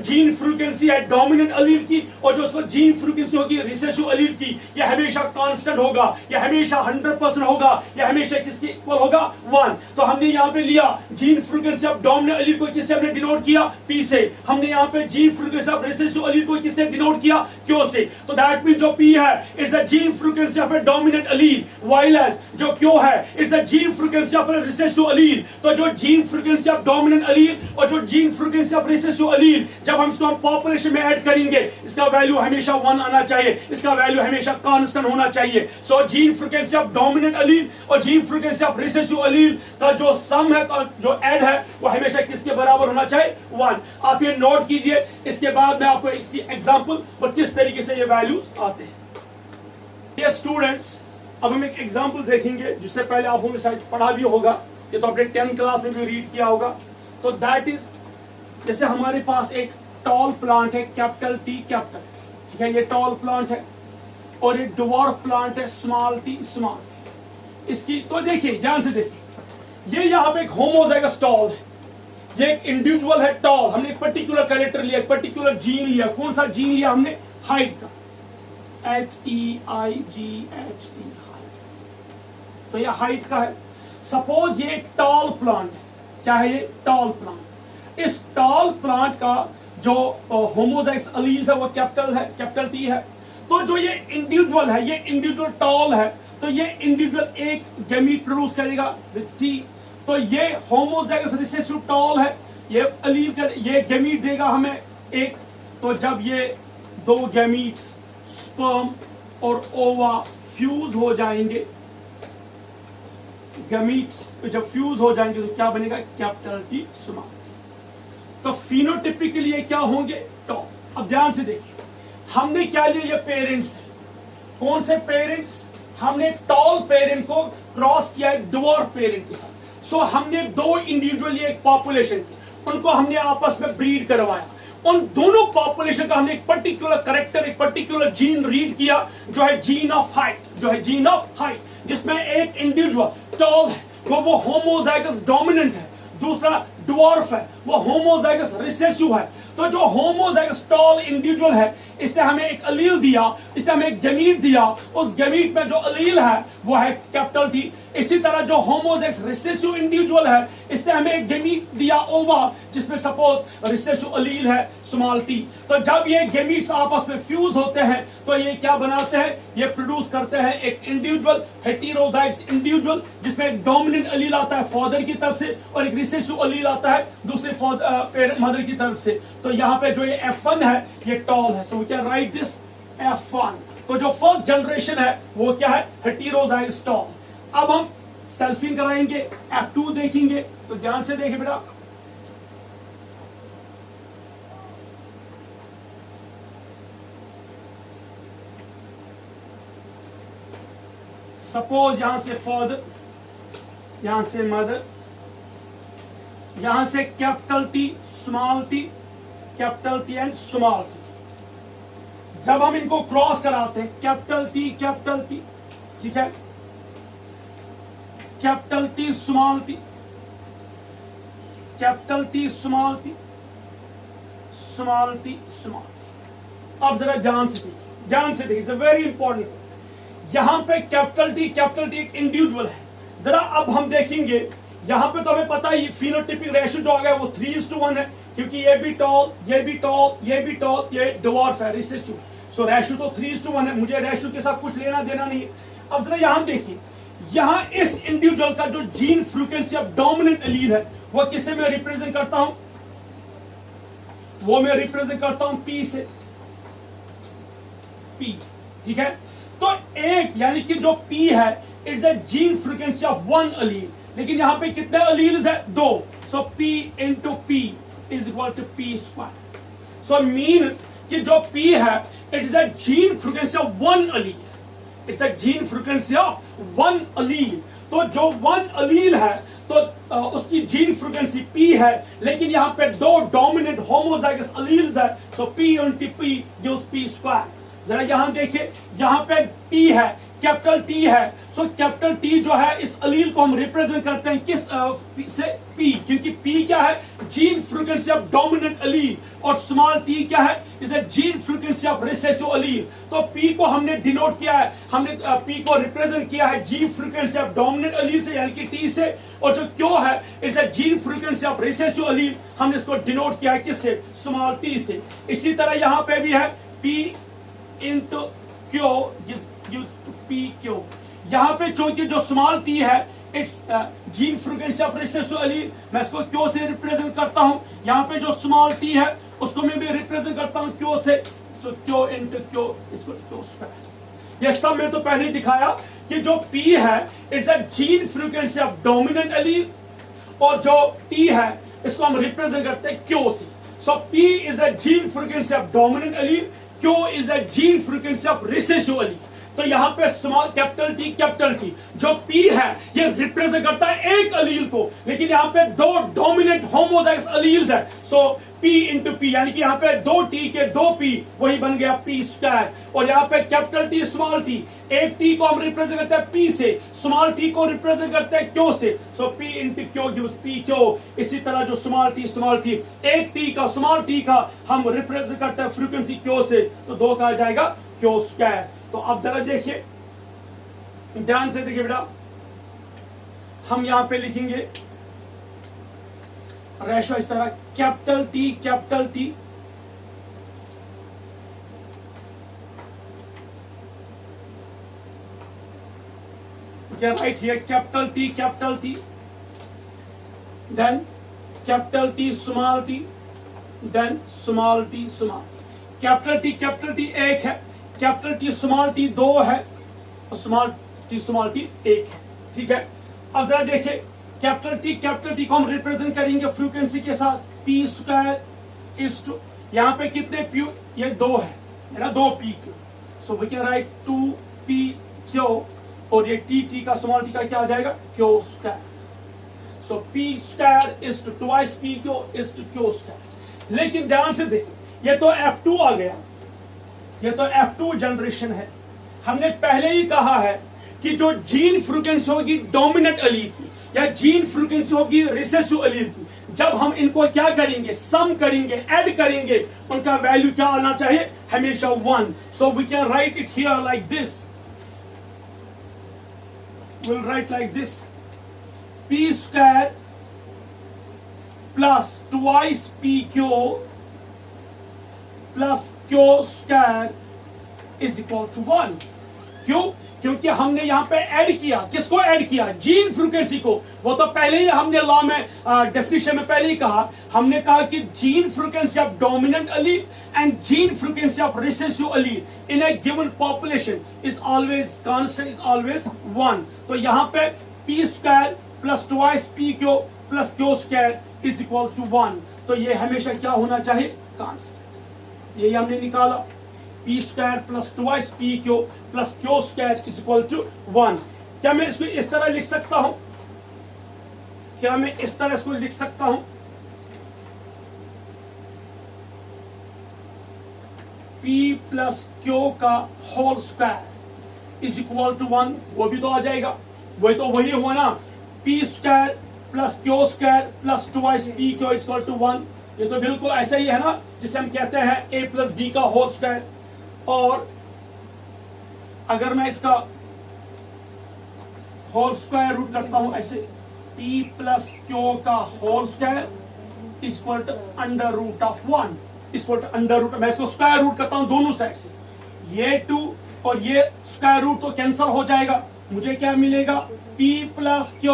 gene frequency है dominant allele की और जो उसको gene frequency होगी recessive allele की, ये हमेशा constant होगा, ये हमेशा 100% होगा, ये हमेशा किसके equal होगा? 1. तो हमने यहाँ पे लिया gene frequency of dominant allele को किससे हमने डिनोट किया? P से. हमने यहाँ पे gene frequency of recessive allele को किससे डिनोट किया? Q से. तो दैट मीन जो P है it's a gene frequency of a dominant allele, while as जो Q है it's a gene frequency of a recessive allele. तो जो gene frequency of dominant allele और जो gene frequency of recessive allele जब हम इसको पॉपुलेशन में ऐड करेंगे, इसका वैल्यू हमेशा 1 आना चाहिए, इसका वैल्यू हमेशा कांस्टेंट होना चाहिए. So gene frequency of dominant allele और gene frequency of recessive allele का जो सम है, जो ऐड है, वो हमेशा किसके बराबर होना चाहिए? 1. आप ये नोट कीजिए. इसके बाद मैं आपको इसकी एग्जांपल और किस तरीके से ये वैल्यूज आते हैं. ये स्टूडेंट्स, अब हम एक एग्जांपल देखेंगे जिससे पहले आप लोगों ने शायद पढ़ा भी होगा, ये तो आपने 10th क्लास में भी रीड किया होगा. तो दैट इज, जैसे हमारे पास एक टॉल प्लांट है, कैपिटल टी कैपिटल, ठीक है, ये टॉल प्लांट है, और एक डवार्फ प्लांट है, स्मॉल टी स्मॉल. इसकी तो देखिए, ध्यान से देखिए, ये यहाँ पे एक होमोजाइगस टॉल है, ये एक इंडिविजुअल है टॉल. हमने एक पर्टिकुलर कैरेक्टर लिया, एक पर्टिकुलर जीन लिया. कौन सा जीन लिया हमने? हाइट का, HEIGHT, हाइट. तो ये हाइट का है. सपोज ये एक टॉल प्लांट है. क्या है ये? Tall plant. इस टॉल प्लांट का जो होमोजाइगस एलील्स है वो कैपिटल है, कैपिटल टी है. तो जो ये इंडिविजुअल है, ये इंडिविजुअल टॉल है, तो ये इंडिविजुअल एक गैमीट प्रोड्यूस करेगा विद टी. तो ये होमोजाइगस रिसेसिव टॉल है, ये एलील का ये गैमीट देगा हमें एक. तो जब ये दो गैमीट्स स्पर्म और ओवा फ्यूज हो जाएंगे, गैमीट्स जब फ्यूज हो जाएंगे तो क्या बनेगा? Capital T small. तो फिनोटिपिकली ये क्या होंगे? टॉल. अब ध्यान से देखिए, हमने क्या लिया? ये पेरेंट्स है. कौन से पेरेंट्स? हमने टॉल पेरेंट को क्रॉस किया एक डवार्फ पेरेंट के साथ. सो हमने दो इंडिविजुअल, एक पॉपुलेशन की, उनको हमने आपस में ब्रीड करवाया. उन दोनों पॉपुलेशन का हमने एक पर्टिकुलर करेक्टर, एक पर्टिकुलर जीन रीड किया, जो है जीन ऑफ हाइट, जो है जीन ऑफ हाइट, जिसमें एक इंडिविजुअल टॉल है, वो होमोजाइगस डोमिनेंट है, दूसरा डवार्फ है, वो होमोजाइगस रिसेसिव है. तो जो होमोजाइगस टॉल इंडिविजुअल है, इसने हमें एक एलील दिया, इसने हमें एक गैमीट दिया. उस गैमीट में जो एलील है वो है कैपिटल टी. इसी तरह जो होमोजाइगस रिसेसिव इंडिविजुअल है, इसने हमें एक गैमीट दिया ओवा, जिसमें सपोज रिसेसिव एलील है स्मॉल टी. तो जब ये गैमीट्स आपस में फ्यूज होते हैं तो ये क्या बनाते हैं? ये प्रोड्यूस करते हैं एक इंडिविजुअल हेटेरोजाइगस इंडिविजुअल, जिसमें एक डोमिनेंट एलील आता है फादर की तरफ से और एक रिसेसिव एलील आता है दूसरे मदर की तरफ से. तो यहाँ पे जो ये F1 है ये टॉल है. So we can write this F1. तो जो फर्स्ट जनरेशन है वो क्या है? Heterozygous tall. अब हम सेल्फिंग कराएंगे, F2 देखेंगे. तो ध्यान से देखिए बेटा, सपोज यहां से फादर, यहां से मदर, यहां से capital T small T, capital T and small T. जब हम इनको क्रॉस कराते हैं, कैपिटल टी, ठीक है, capital T small T, capital T small T, small T small T. अब जरा ध्यान से देखिए, ध्यान से देखिए, वेरी इंपॉर्टेंट. यहां पे कैपिटल टी एक इंडिविजुअल है. जरा अब हम देखेंगे, यहां पे तो हमें पता है फिनोटाइपिक रेशियो जो आ गया वो 3:1 है, क्योंकि ये भी टॉल, ये भी टॉल, ये भी टॉल, ये डवार्फ है, रिसेसिव. सो रेशियो तो 3:1 है. मुझे रेशियो के साथ कुछ लेना देना नहीं है. अब जरा यहां देखिए, यहां इस इंडिविजुअल का जो gene frequency of dominant allele है वो किससे मैं रिप्रेजेंट करता हूं? वो मैं रिप्रेजेंट करता हूं P से, P, ठीक है. तो एक यानी कि जो P है it's a gene frequency of one allele, लेकिन यहां पे कितने अलील्स है? दो। So P into P is equal to P square. So means कि जो P है it is a gene frequency of one allele, it's a gene frequency of one allele. तो जो वन अलील है तो उसकी जीन फ्रीक्वेंसी P है, लेकिन यहां पे दो डोमिनेंट होमोजाइगस अलील्स है, सो P into P gives P square. जरा यहां देखिए, यहां पे P है, कैपिटल T है, सो कैपिटल T जो है इस अलील को हम रिप्रेजेंट करते हैं किस से? P, क्योंकि P क्या है? Gene frequency of dominant allele, और स्मॉल t क्या है? Is a gene frequency of recessive अलील। तो P को हमने डिनोट किया है, हमने P को रिप्रेजेंट किया है जीन फ्रीक्वेंसी ऑफ डोमिनेंट अलील से यानी कि T से, और जो Q है is a gene frequency of recessive अलील, हमने इसको डिनोट किया है किससे? स्मॉल t से। इसी तरह यहां पे भी है P into Q gives to PQ। यहां पे चूंकि जो स्मॉल t है it's gene frequency of recessive अलील, मैं इसको Q से रिप्रेजेंट करता हूं। यहां पे जो स्मॉल t है उसको मैं भी रिप्रेजेंट करता हूं Q से, सो Q इंटू Q इसको Q स्क्वायर। ये सब मैं तो पहले ही दिखाया कि जो P है it's a gene frequency of dominant allele, और जो T है इसको हम रिप्रेजेंट करते हैं Q से। सो P is a gene frequency of dominant Aleel, Q is a gene frequency of recessive अलील। तो यहां पे स्मॉल कैपिटल T जो P है ये रिप्रेजेंट करता है एक अलील को, लेकिन यहां पे दो डोमिनेंट होमोजाइगस अलील्स है, सो P इंटू P यानी कि यहां पे दो T के दो P, वही बन गया P स्क्वायर। और यहां पे कैपिटल T स्मॉल t, एक T को हम रिप्रेजेंट करते हैं P से, स्मॉल t को रिप्रेजेंट करते हैं Q से, सो P into Q gives PQ। इसी तरह जो स्मॉल t एक T का स्मॉल t का हम रिप्रेजेंट करते हैं फ्रीक्वेंसी Q से, तो दो का आ जाएगा Q स्क्वायर। तो अब जरा देखिए, ध्यान से देखिए बेटा, हम यहां पे लिखेंगे रेशो इस तरह, कैपिटल T क्या write here, capital T then capital T small t then small t capital T एक है, कैपिटल T स्मॉल t दो है, और स्मॉल t एक है। ठीक है, अब जरा देखिए, कैपिटल T को हम रिप्रेजेंट करेंगे फ्रीक्वेंसी के साथ P स्क्वायर इज टू, यहां पे कितने P? ये दो है ना, दो PQ, so we can write 2PQ, और ये T का स्मॉल t का क्या आ जाएगा? Q square. So P square is to twice PQ is to Q square. लेकिन ध्यान से देखिए, ये तो F2 आ गया, ये तो F2 जनरेशन है। हमने पहले ही कहा है कि जो जीन फ्रीक्वेंसी होगी डोमिनेंट अलील की, या जीन फ्रीक्वेंसी होगी रिसेसिव अलील की, जब हम इनको क्या करेंगे? सम करेंगे, ऐड करेंगे, उनका वैल्यू क्या आना चाहिए? हमेशा 1। So we can write it here like this, will write like this, P square plus twice PQ plus Q square is equal to 1। क्यों? क्योंकि हमने यहां पे ऐड किया, किसको ऐड किया? जीन फ्रीक्वेंसी को। वो तो पहले ही हमने लॉ में डेफिनेशन में पहले ही कहा, हमने कहा कि gene frequency of dominant allele and gene frequency of recessive allele in a given population is always constant, is always 1। तो यहां पे P square plus twice PQ plus Q square is equal to 1। तो ये हमेशा क्या होना चाहिए? Constant. यही हमने निकाला, P square plus twice PQ plus Q square is equal to 1। क्या मैं इसको इस तरह लिख सकता हूं? क्या मैं इस तरह इसको लिख सकता हूं? P प्लस Q का whole square is equal to 1। वो भी तो आ जाएगा, वही तो वही हुआ ना, P square plus Q square plus twice PQ is equal to 1। ये तो बिल्कुल ऐसा ही है ना, जिसे हम कहते हैं A प्लस B का होल स्क्वायर। और अगर मैं इसका होल स्क्वायर रूट करता हूं ऐसे, P प्लस Q का whole square equal to under root of 1 equal to under root, मैं इसको स्क्वायर रूट करता हूं दोनों साइड से, ये 2 और ये स्क्वायर रूट तो कैंसिल हो जाएगा, मुझे क्या मिलेगा? P प्लस Q,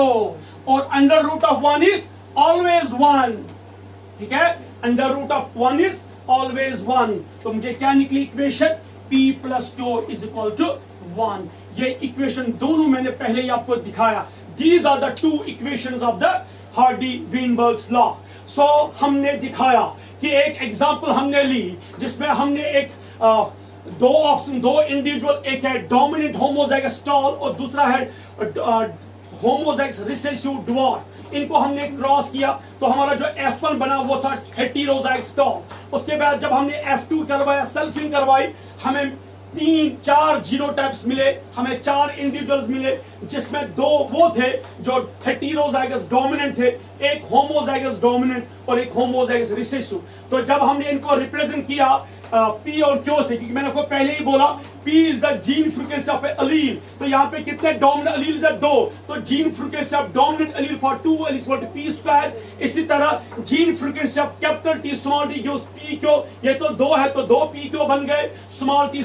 और under root of 1 is always 1। ठीक है, under root of 1 is always 1। तो मुझे क्या निकली equation? P plus Q is equal to 1। ये इक्वेशन दोनों मैंने पहले ही आपको दिखाया। These are the two equations of the Hardy-Weinberg's law. So हमने दिखाया कि एक एग्जाम्पल हमने ली जिसमें हमने एक दो ऑप्शन, दो इंडिविजुअल, एक है डोमिनेंट होमोजाइगस टॉल और दूसरा है होमोजाइगस रिसेसिव ड्वार्फ। इनको हमने क्रॉस किया तो हमारा जो F1 बना वो था हेटेरोजाइगस टॉल। उसके बाद जब हमने F2 करवाया, सेल्फिंग करवाई, हमें 3-4 जीनोटाइप्स मिले, हमें 4 इंडिविजुअल्स मिले जिसमें 2 वो थे जो हेटेरोजाइगस डोमिनेंट थे, एक होमोजाइगस डोमिनेंट और एक होमोजाइगस रिसेसिव। तो जब हमने इनको रिप्रेजेंट किया P और Q से, क्योंकि मैंने आपको पहले ही बोला P is the gene frequency of allele, तो यहाँ पे कितने डोमिनेंट अलील्स है? 2, तो gene frequency of dominant allele for 2 is equal to P square. इसी तरह gene frequency of capital T small t gives P Q, ये तो 2 है तो 2 P Q बन गए। Small t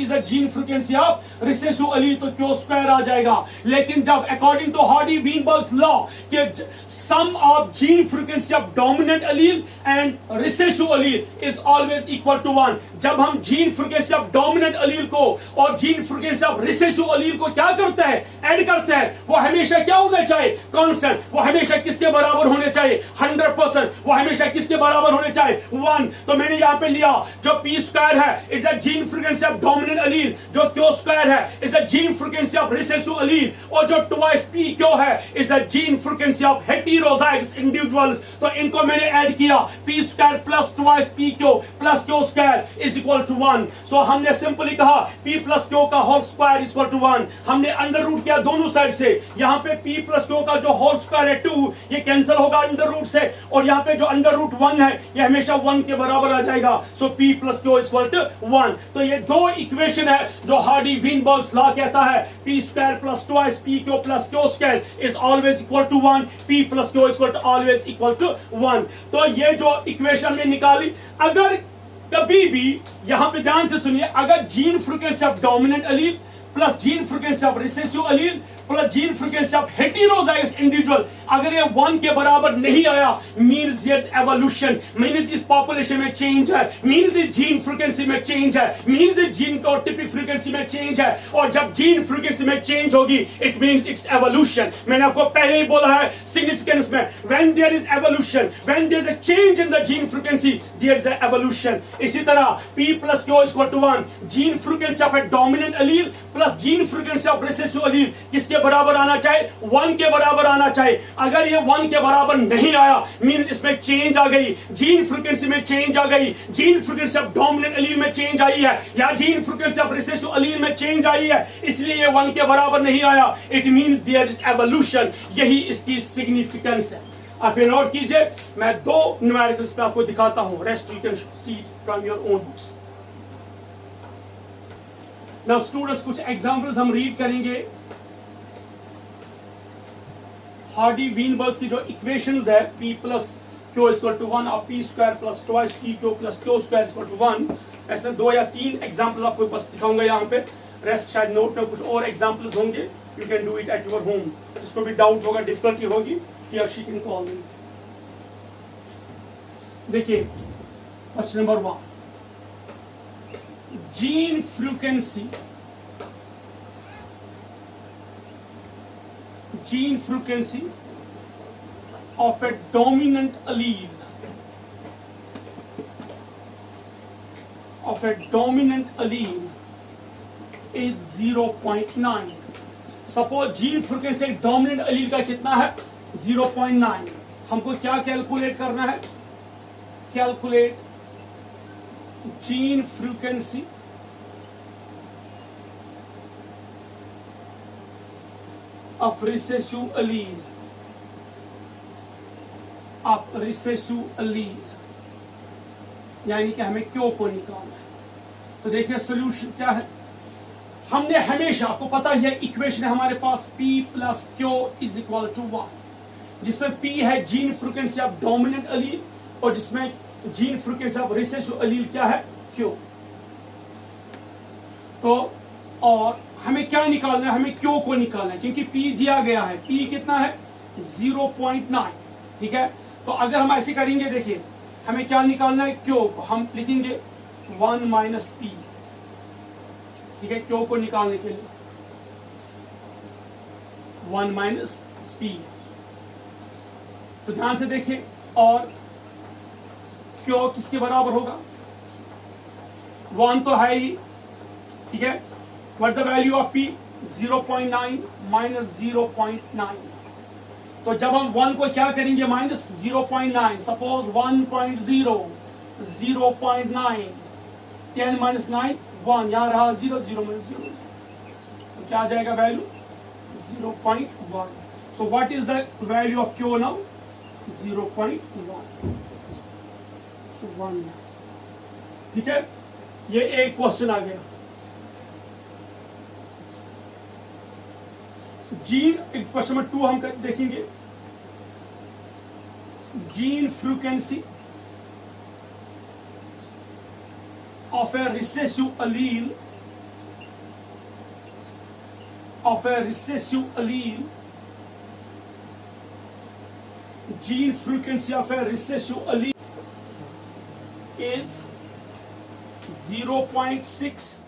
is a gene frequency of recessive अलील, तो Q square आ जाएगा। लेकिन जब अकॉर्डिंग टू हार्डी-वीनबर्ग्स लॉ के sum of gene frequency of dominant allele and recessive allele is always equal to 1। जब हम gene frequency of dominant allele को और gene frequency of recessive allele को क्या करते हैं? ऐड करते हैं। वो हमेशा क्या होना चाहिए? कांस्टेंट। वो हमेशा किसके बराबर होने चाहिए? 100%। वो हमेशा किसके बराबर होने चाहिए? 1। तो मैंने यहां पे लिया जो P स्क्वायर है it's a gene frequency of dominant allele, जो Q स्क्वायर है it's a gene frequency of recessive allele, और जो ट्वाइस P Q है it's a gene frequency of heterozygous individuals. तो इनको मैंने ऐड किया, P square plus twice P Q plus Q square is equal to 1। So हमने simply कहा P plus Q का whole square is equal to 1। हमने under root किया दोनों साइड से। यहां पे P प्लस Q का जो होल स्क्वायर है 2, ये कैंसिल होगा अंडर रूट से, और यहां पे जो अंडर रूट 1 है ये हमेशा 1 के बराबर आ जाएगा। So P plus Q is equal to 1। तो ये दो इक्वेशन है जो हार्डी-वीनबर्ग्स लॉ कहता है P square plus twice P Q plus Q square is always equal to 1। P plus Q is equal to always equal to 1। तो ये जो इक्वेशन में निकाली, अगर कभी भी यहां पे ध्यान से सुनिए, अगर gene frequency of dominant allele plus gene frequency of recessive allele plus gene frequency of heterozygous individual अगर ये 1 के बराबर नहीं आया, means there is evolution, means इस पॉपुलेशन में चेंज है, मींस इस जीन फ्रीक्वेंसी में चेंज है, मींस इस जीन को टिपिक फ्रीक्वेंसी में चेंज है। और जब जीन फ्रीक्वेंसी में चेंज होगी इट मींस इट्स एवोल्यूशन। मैंने आपको पहले ही बोला है सिग्निफिकेंस में, when there is evolution, when there is a change in the gene frequency there is a evolution. इसी तरह P plus Q equal to 1, gene frequency of a dominant allele plus gene frequency of recessive allele किसके बराबर आना चाहिए? 1 के बराबर आना चाहिए। अगर ये 1 के बराबर नहीं आया मींस इसमें चेंज आ गई, जीन फ्रीक्वेंसी में चेंज आ गई, जीन फ्रीक्वेंसी ऑफ डोमिनेंट अलील में चेंज आई है, या जीन फ्रीक्वेंसी ऑफ रिसेसिव अलील में चेंज आई है, इसलिए ये 1 के बराबर नहीं आया। It means there is evolution. यही इसकी सिग्निफिकेंस है। आप ये नोट कीजिए, मैं 2 न्यूमेरिकल्स पे आपको दिखाता हूं, rest you can see from your own books. Now students, कुछ एग्जांपल्स हम रीड करेंगे। हार्डी-वीनबर्ग्स की जो इक्वेशंस है P plus Q equal to 1 और P square plus twice P Q plus Q square equal to 1, इसमें 2 या 3 एग्जांपल्स आपको बस दिखाऊंगा यहाँ पे। रेस्ट शायद नोट में कुछ और एग्जांपल्स होंगे, you can do it at your home. जिसको भी डाउट होगा, डिफिकल्टी होगी, he or she can call me। देखिए question number 1, gene frequency of a dominant allele is 0.9। Suppose gene frequency dominant अलील का कितना है? 0.9। हमको क्या कैलकुलेट करना है? Calculate gene frequency of recessive अलील, यानी कि हमें क्यों को निकालना है। तो देखिए सॉल्यूशन क्या है। हमने हमेशा, आपको पता है इक्वेशन है हमारे पास P plus Q is equal to 1, जिसमें P है gene frequency of dominant allele और जिसमें gene frequency of recessive allele क्या है? Q। तो और हमें क्या निकालना है? हमें Q को निकालना है, क्योंकि P दिया गया है। P कितना है? 0.9। ठीक है, तो अगर हम ऐसे करेंगे, देखिए हमें क्या निकालना है? Q को हम लिखेंगे 1 माइनस P ठीक है, क्यू को निकालने के लिए 1 माइनस पी। तो ध्यान से देखिए, और क्यू किसके बराबर होगा, 1 तो है ही, ठीक है। What the value of P, 0.9 minus 0.9। तो जब हम 1 को क्या करेंगे माइनस 0.9, सपोज 1.0, 0.9, 10 माइनस 9 1, यहां रहा 0, 0 माइनस 0, तो क्या आ जाएगा value 0.1। So what is the value of Q now, 0.1, 1। ठीक है, ये एक क्वेश्चन आ गया। जीन, क्वेश्चन नंबर 2 हम देखेंगे, gene frequency of a recessive allele gene frequency of a recessive allele is 0.6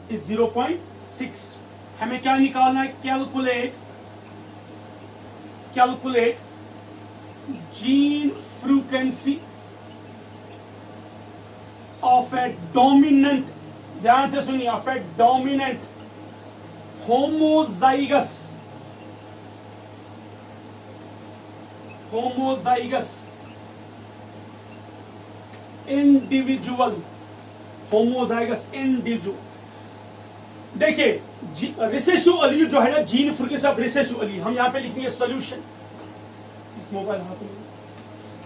is 0.6। हमें क्या निकालना है, calculate gene frequency of a dominant, ध्यान से सुनिए, of a dominant homozygous individual। देखिए रिसेसिव अलील जो है ना, जीन फ्रीक्वेंसी ऑफ रिसेसिव अलील, हम यहां पे लिखेंगे सॉल्यूशन, इस मोबाइल हाथ में,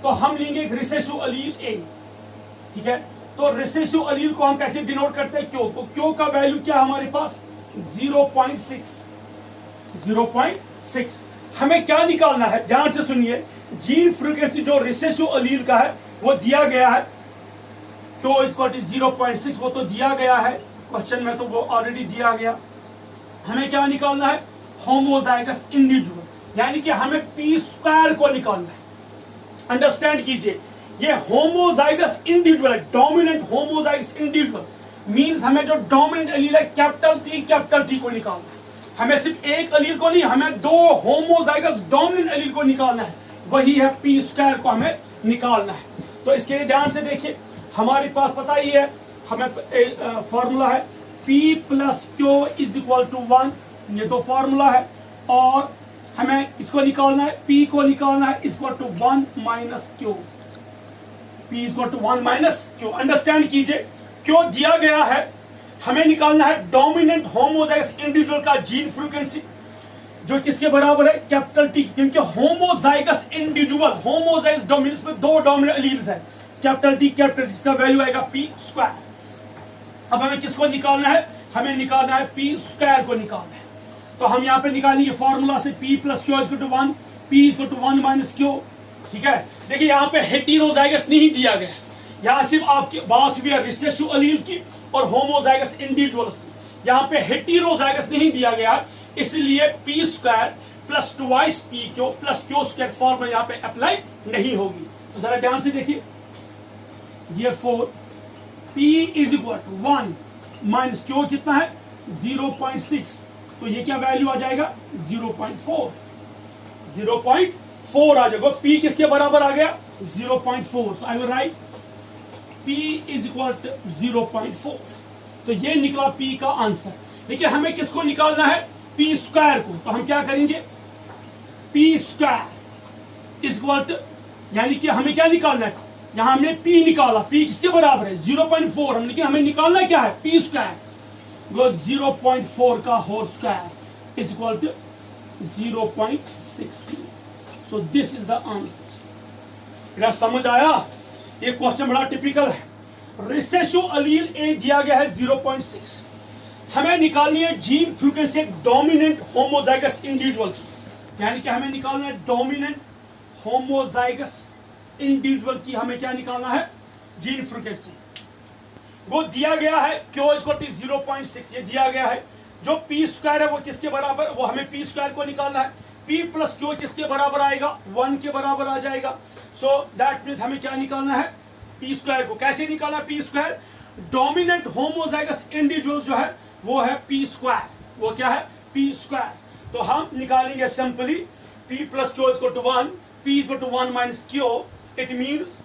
तो हम लेंगे एक रिसेसिव अलील ए, ठीक है। तो रिसेसिव अलील को हम कैसे डिनोट करते हैं, क्यू। तो क्यू का वैल्यू क्या है हमारे पास, 0.6। हमें क्या निकालना है, ध्यान से सुनिए, जीन फ्रीक्वेंसी जो रिसेसिव अलील का है वो दिया गया है, क्यू इज इक्वल टू 0.6, वो तो दिया गया है क्वेश्चन में, तो वो ऑलरेडी दिया गया। हमें क्या निकालना है, होमोजाइगस इंडिविजुअल, यानी कि हमें पी स्क्वायर को निकालना है। अंडरस्टैंड कीजिए, ये होमोजाइगस इंडिविजुअल है, डोमिनेंट होमोजाइगस इंडिविजुअल मींस हमें जो डोमिनेंट अलील है कैपिटल टी को निकालना है। हमें सिर्फ एक अलील को नहीं, हमें 2 होमोजाइगस डोमिनेंट अलील को निकालना है, वही है पी स्क्वायर को हमें निकालना है। तो इसके लिए ध्यान से देखिए, हमारे पास पता ही है, हमें फॉर्मूला है P plus Q is equal to 1, ये तो फॉर्मूला है, और हमें इसको निकालना है, P को निकालना है equal to 1 minus Q, P equal to 1 minus Q. Understand कीजिए, क्यों दिया गया है, हमें निकालना है डोमिनेंट होमोजाइगस इंडिविजुअल का जीन फ्रीक्वेंसी, जो किसके बराबर है, कैपिटल टी, क्योंकि होमोजाइगस इंडिविजुअल, होमोजाइगस डोमिनेंस में 2 डोमिनेंट एलील्स है, कैपिटल टी, इसका वैल्यू आएगा पी स्क्वायर। अब हमें किसको निकालना है, हमें निकालना है पी स्क्वायर को निकालना है। तो हम यहाँ पे निकालेंगे फॉर्मूला से P plus Q equal to 1, P equal to 1 minus Q, ठीक है। देखिए यहाँ पे हेटेरोजाइगस नहीं दिया गया, यहाँ सिर्फ आपकी बात हुई है रिसेसिव अलील की और होमोजाइगस इंडिविजुअल्स की, यहाँ पे हेटेरोजाइगस नहीं दिया गया, इसलिए P square plus 2 P Q plus Q square formula यहाँ पे अप्लाई नहीं होगी। तो जरा ध्यान से देखिए, ये 4 P is equal to 1 minus Q कितना है 0.6, तो ये क्या वैल्यू आ जाएगा 0.4 आ जाएगा। P किसके बराबर आ गया 0.4, so I will write P is equal to 0.4। तो ये निकला P का आंसर। देखिए हमें किसको निकालना है, P स्क्वायर को, तो हम क्या करेंगे, P square is equal to, यानी कि हमें क्या निकालना है, यहां हमने P निकाला, P किसके बराबर है 0.4, हम, लेकिन हमें निकालना क्या है P स्क्वायर, 0.4 का whole square is equal to 0.60। So this is the answer. मेरा समझ आया, ये क्वेश्चन बड़ा टिपिकल है। रिसेसिव अलील ए दिया गया है 0.6, हमें निकालनी है जीन फ्रीक्वेंसी एक डोमिनेंट होमोजाइगस इंडिविजुअल की, यानी कि हमें निकालना है डोमिनेंट होमोजाइगस इंडिविजुअल की, हमें क्या निकालना है जीन फ्रीक्वेंसी। वो दिया गया है क्यू इक्वल टू 0.6, ये दिया गया है। जो पी स्क्वायर है वो किसके बराबर, वो हमें पी स्क्वायर को निकालना है। पी प्लस क्यू किसके बराबर आएगा 1 के बराबर आ जाएगा। सो दैट मीन्स हमें क्या निकालना है पी स्क्वायर को। कैसे निकालना है P square, dominant homozygous individual जो है वो है पी स्क्वायर। वो क्या है? P square. तो हम निकालेंगे simply p plus Q is to 1, p is to 1 minus Q, it means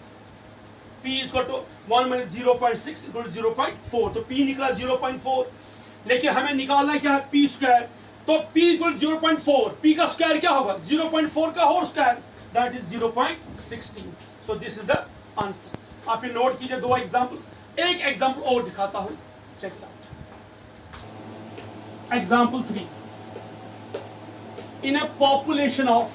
p is to 1 minus 0.6 equal to 0.4। तो p निकला 0.4, लेकिन हमें निकालना क्या है? p square. तो p इक्वल 0.4, p का स्क्वायर क्या होगा? 0.4 का whole square, that is 0.16। So this is the answer. आप ये नोट कीजिए 2 एग्जांपल्स। एक एग्जांपल और दिखाता हूं, check it out. Example 3, in a population of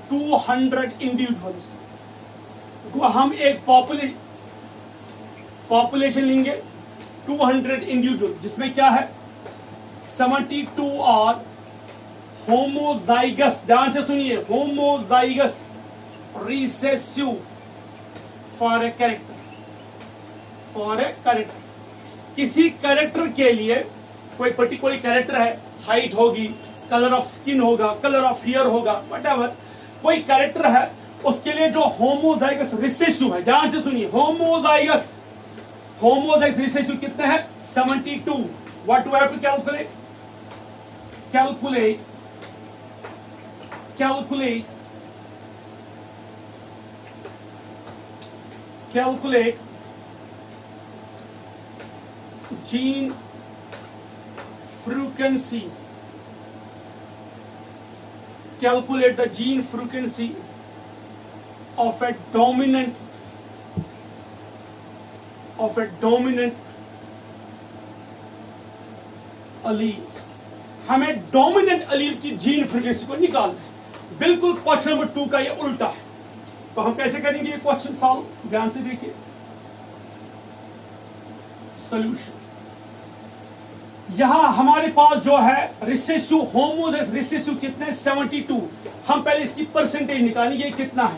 200 individuals, हम एक पॉपुलेशन लेंगे 200 इंडिविजुअल, जिसमें क्या है 72 और होमोजाइगस, ध्यान से सुनिए, homozygous recessive for a character. किसी कैरेक्टर के लिए, कोई पर्टिकुलर कैरेक्टर है, हाइट होगी, कलर ऑफ स्किन होगा, कलर ऑफ हेयर होगा, व्हाटएवर, कोई कैरेक्टर है, उसके लिए जो होमोजाइगस रिसेसिव है, ध्यान से सुनिए, होमोजाइगस रिसेसिव कितने हैं? 72। What do have to calculate? Calculate gene frequency. Calculate the gene frequency of a dominant allele. हमें डोमिनेंट allele की जीन फ्रीक्वेंसी को निकालना है। बिल्कुल क्वेश्चन नंबर 2 का ये उल्टा है। तो हम कैसे करेंगे ये क्वेश्चन सॉल्व? ध्यान से देखिए सॉल्यूशन। यहां हमारे पास जो है रिसेसिव, होमोजाइगस रिसेसिव कितने? 72। हम पहले इसकी परसेंटेज निकालेंगे कितना है।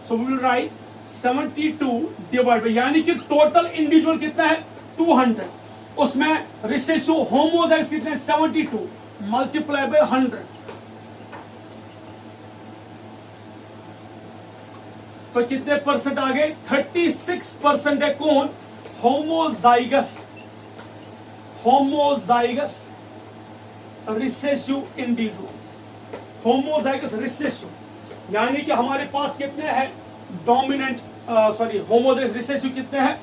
So we will write 72 divide by, यानी कि टोटल इंडिविजुअल कितना है? 200, उसमें रिसेसिव होमोजाइगस कितने? 72 मल्टीप्लाई बाय 100। तो कितने परसेंट आ गए? 36% है। कौन? Homozygous recessive individuals, homozygous recessive, यानी कि हमारे पास कितने हैं? डोमिनेंट होमोजाइगस रिसेसिव कितने हैं?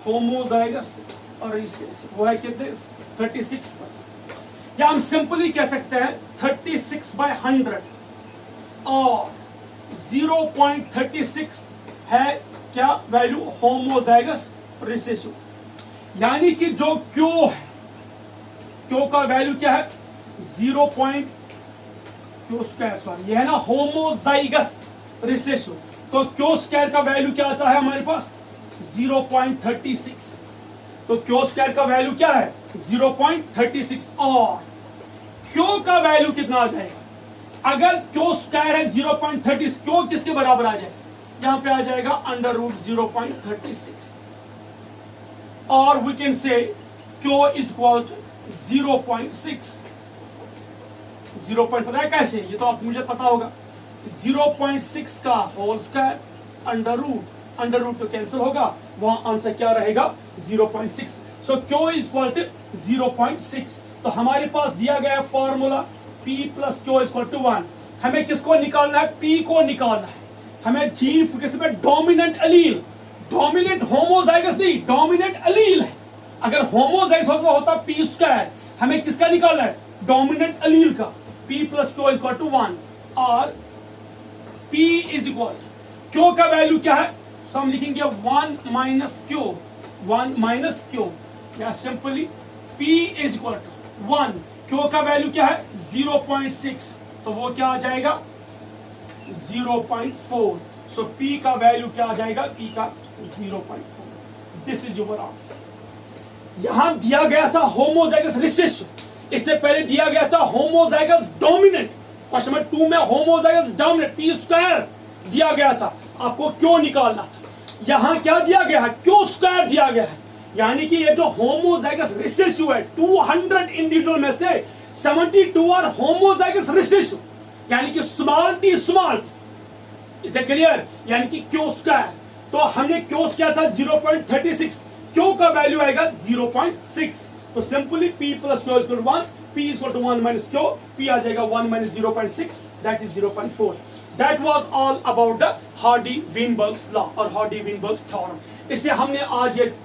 होमोजाइगस रिसेसिव वो है कितने? 36%। या हम सिंपली कह सकते हैं 36/100 और 0.36 है क्या वैल्यू? Homozygous recessive. यानी कि जो क्यू है, क्यू का वैल्यू क्या है? 0.Q स्क्वायर, सॉरी ये है ना होमोजाइगस रिसेसिव। तो क्यू स्क्वायर का वैल्यू क्या आता है हमारे पास? 0.36। तो क्यू स्क्वायर का वैल्यू क्या है? 0.36। और क्यू का वैल्यू कितना आ जाएगा? अगर क्यू स्क्वायर है 0.36, क्यू किसके बराबर आ जाए? यहां पे आ जाएगा √0.36, और we can say Q is equal to 0.6। 0. पता है कैसे? ये तो आप मुझे पता होगा। 0.6 का होल स्क्वायर अंडर रूट तो कैंसिल होगा, वहां आंसर क्या रहेगा? 0.6। So Q is equal to 0.6। तो हमारे पास दिया गया formula P plus Q is equal to 1। हमें किसको निकालना है? P को निकालना है। हमें जीन फ्रीक्वेंसी में डोमिनेंट एलील, डोमिनेंट होमोजाइगस नहीं, डोमिनेंट एलील है। अगर होमोजाइगस होता P स्क्वायर, हमें किसका निकालना है? डोमिनेंट एलील का। P plus Q is equal to 1 और P इज इक्वल, Q का वैल्यू क्या है? सो हम लिखेंगे 1 माइनस Q, या simply P is equal to 1। Q का वैल्यू क्या है? 0.6, तो वो क्या आ जाएगा? 0.4। सो P का वैल्यू क्या आ जाएगा? P का 0.4। This is your answer. यहां दिया गया था होमोजाइगस रिसेसिव, इससे पहले दिया गया था होमोजाइगस डोमिनेंट। क्वेश्चन नंबर 2 में होमोजाइगस डोमिनेंट P स्क्वायर दिया गया था, आपको क्यों निकालना था। यहां क्या दिया गया है? Q स्क्वायर दिया गया है। यानी कि ये जो होमोजाइगस रिसेसिव है, 200 इंडिविजुअल में से 72 और होमोजाइगस रिसेसिव, यानी कि small t small. Is that clear? यानी कि Q स्क्वायर तो हमने क्यों किया था 0.36, क्यों का वैल्यू आएगा 0.6, तो simply p plus Q equal to 1, p equal to 1 minus Q, p आ जाएगा 1 minus 0.6, that is 0.4. That was all about the Hardy Weinberg's law और हार्डी-वीनबर्ग्स थ्योरम. इससे हमने आज एक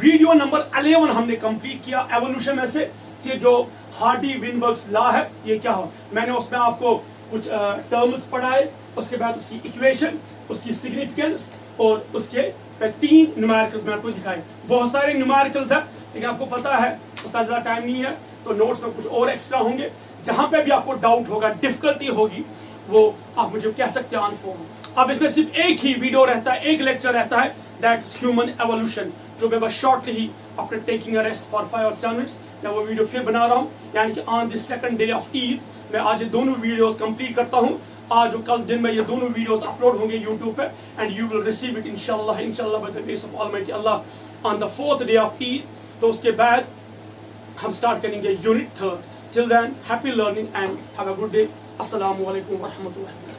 वीडियो नंबर 11 हमने कंप्लीट किया एवोल्यूशन में से, कि जो हार्डी-वीनबर्ग्स लॉ है ये क्या हो. मैंने उसमें आपको कुछ टर्म्स पढ़ाए, उसके बाद उसकी इक्वेशन, उसकी सिग्निफिकेंस और उसके 3 न्यूमेरिकल्स में आपको दिखाए. बहुत सारे न्यूमेरिकल्स हैं लेकिन आपको पता है उतना ज़्यादा टाइम नहीं है, तो नोट्स में कुछ और एक्स्ट्रा होंगे. जहां पे भी आपको डाउट होगा, डिफिकल्टी होगी, वो आप मुझे कह सकते हैं ऑन फोन. अब इसमें सिर्फ एक ही वीडियो रहता है, एक लेक्चर रहता है, दैट्स ह्यूमन एवोल्यूशन, जो मैं बस shortly he after taking a rest for 5 और 7 मिनट्स मैं वो वीडियो फिर बना रहा हूँ. यानी कि on this second day of Eid मैं आज ये दोनों वीडियोस कंप्लीट करता हूँ. आज और कल दिन में ये दोनों वीडियोस अपलोड होंगे यूट्यूब पे, and you will receive it इंशाल्लाह by the grace of almighty Allah on the 4th day of Eid. तो उसके बाद हम स्टार्ट करेंगे unit 3. Till then happy learning and have a good day. अस्सलामु अलैकुम व रहमतुल्लाह.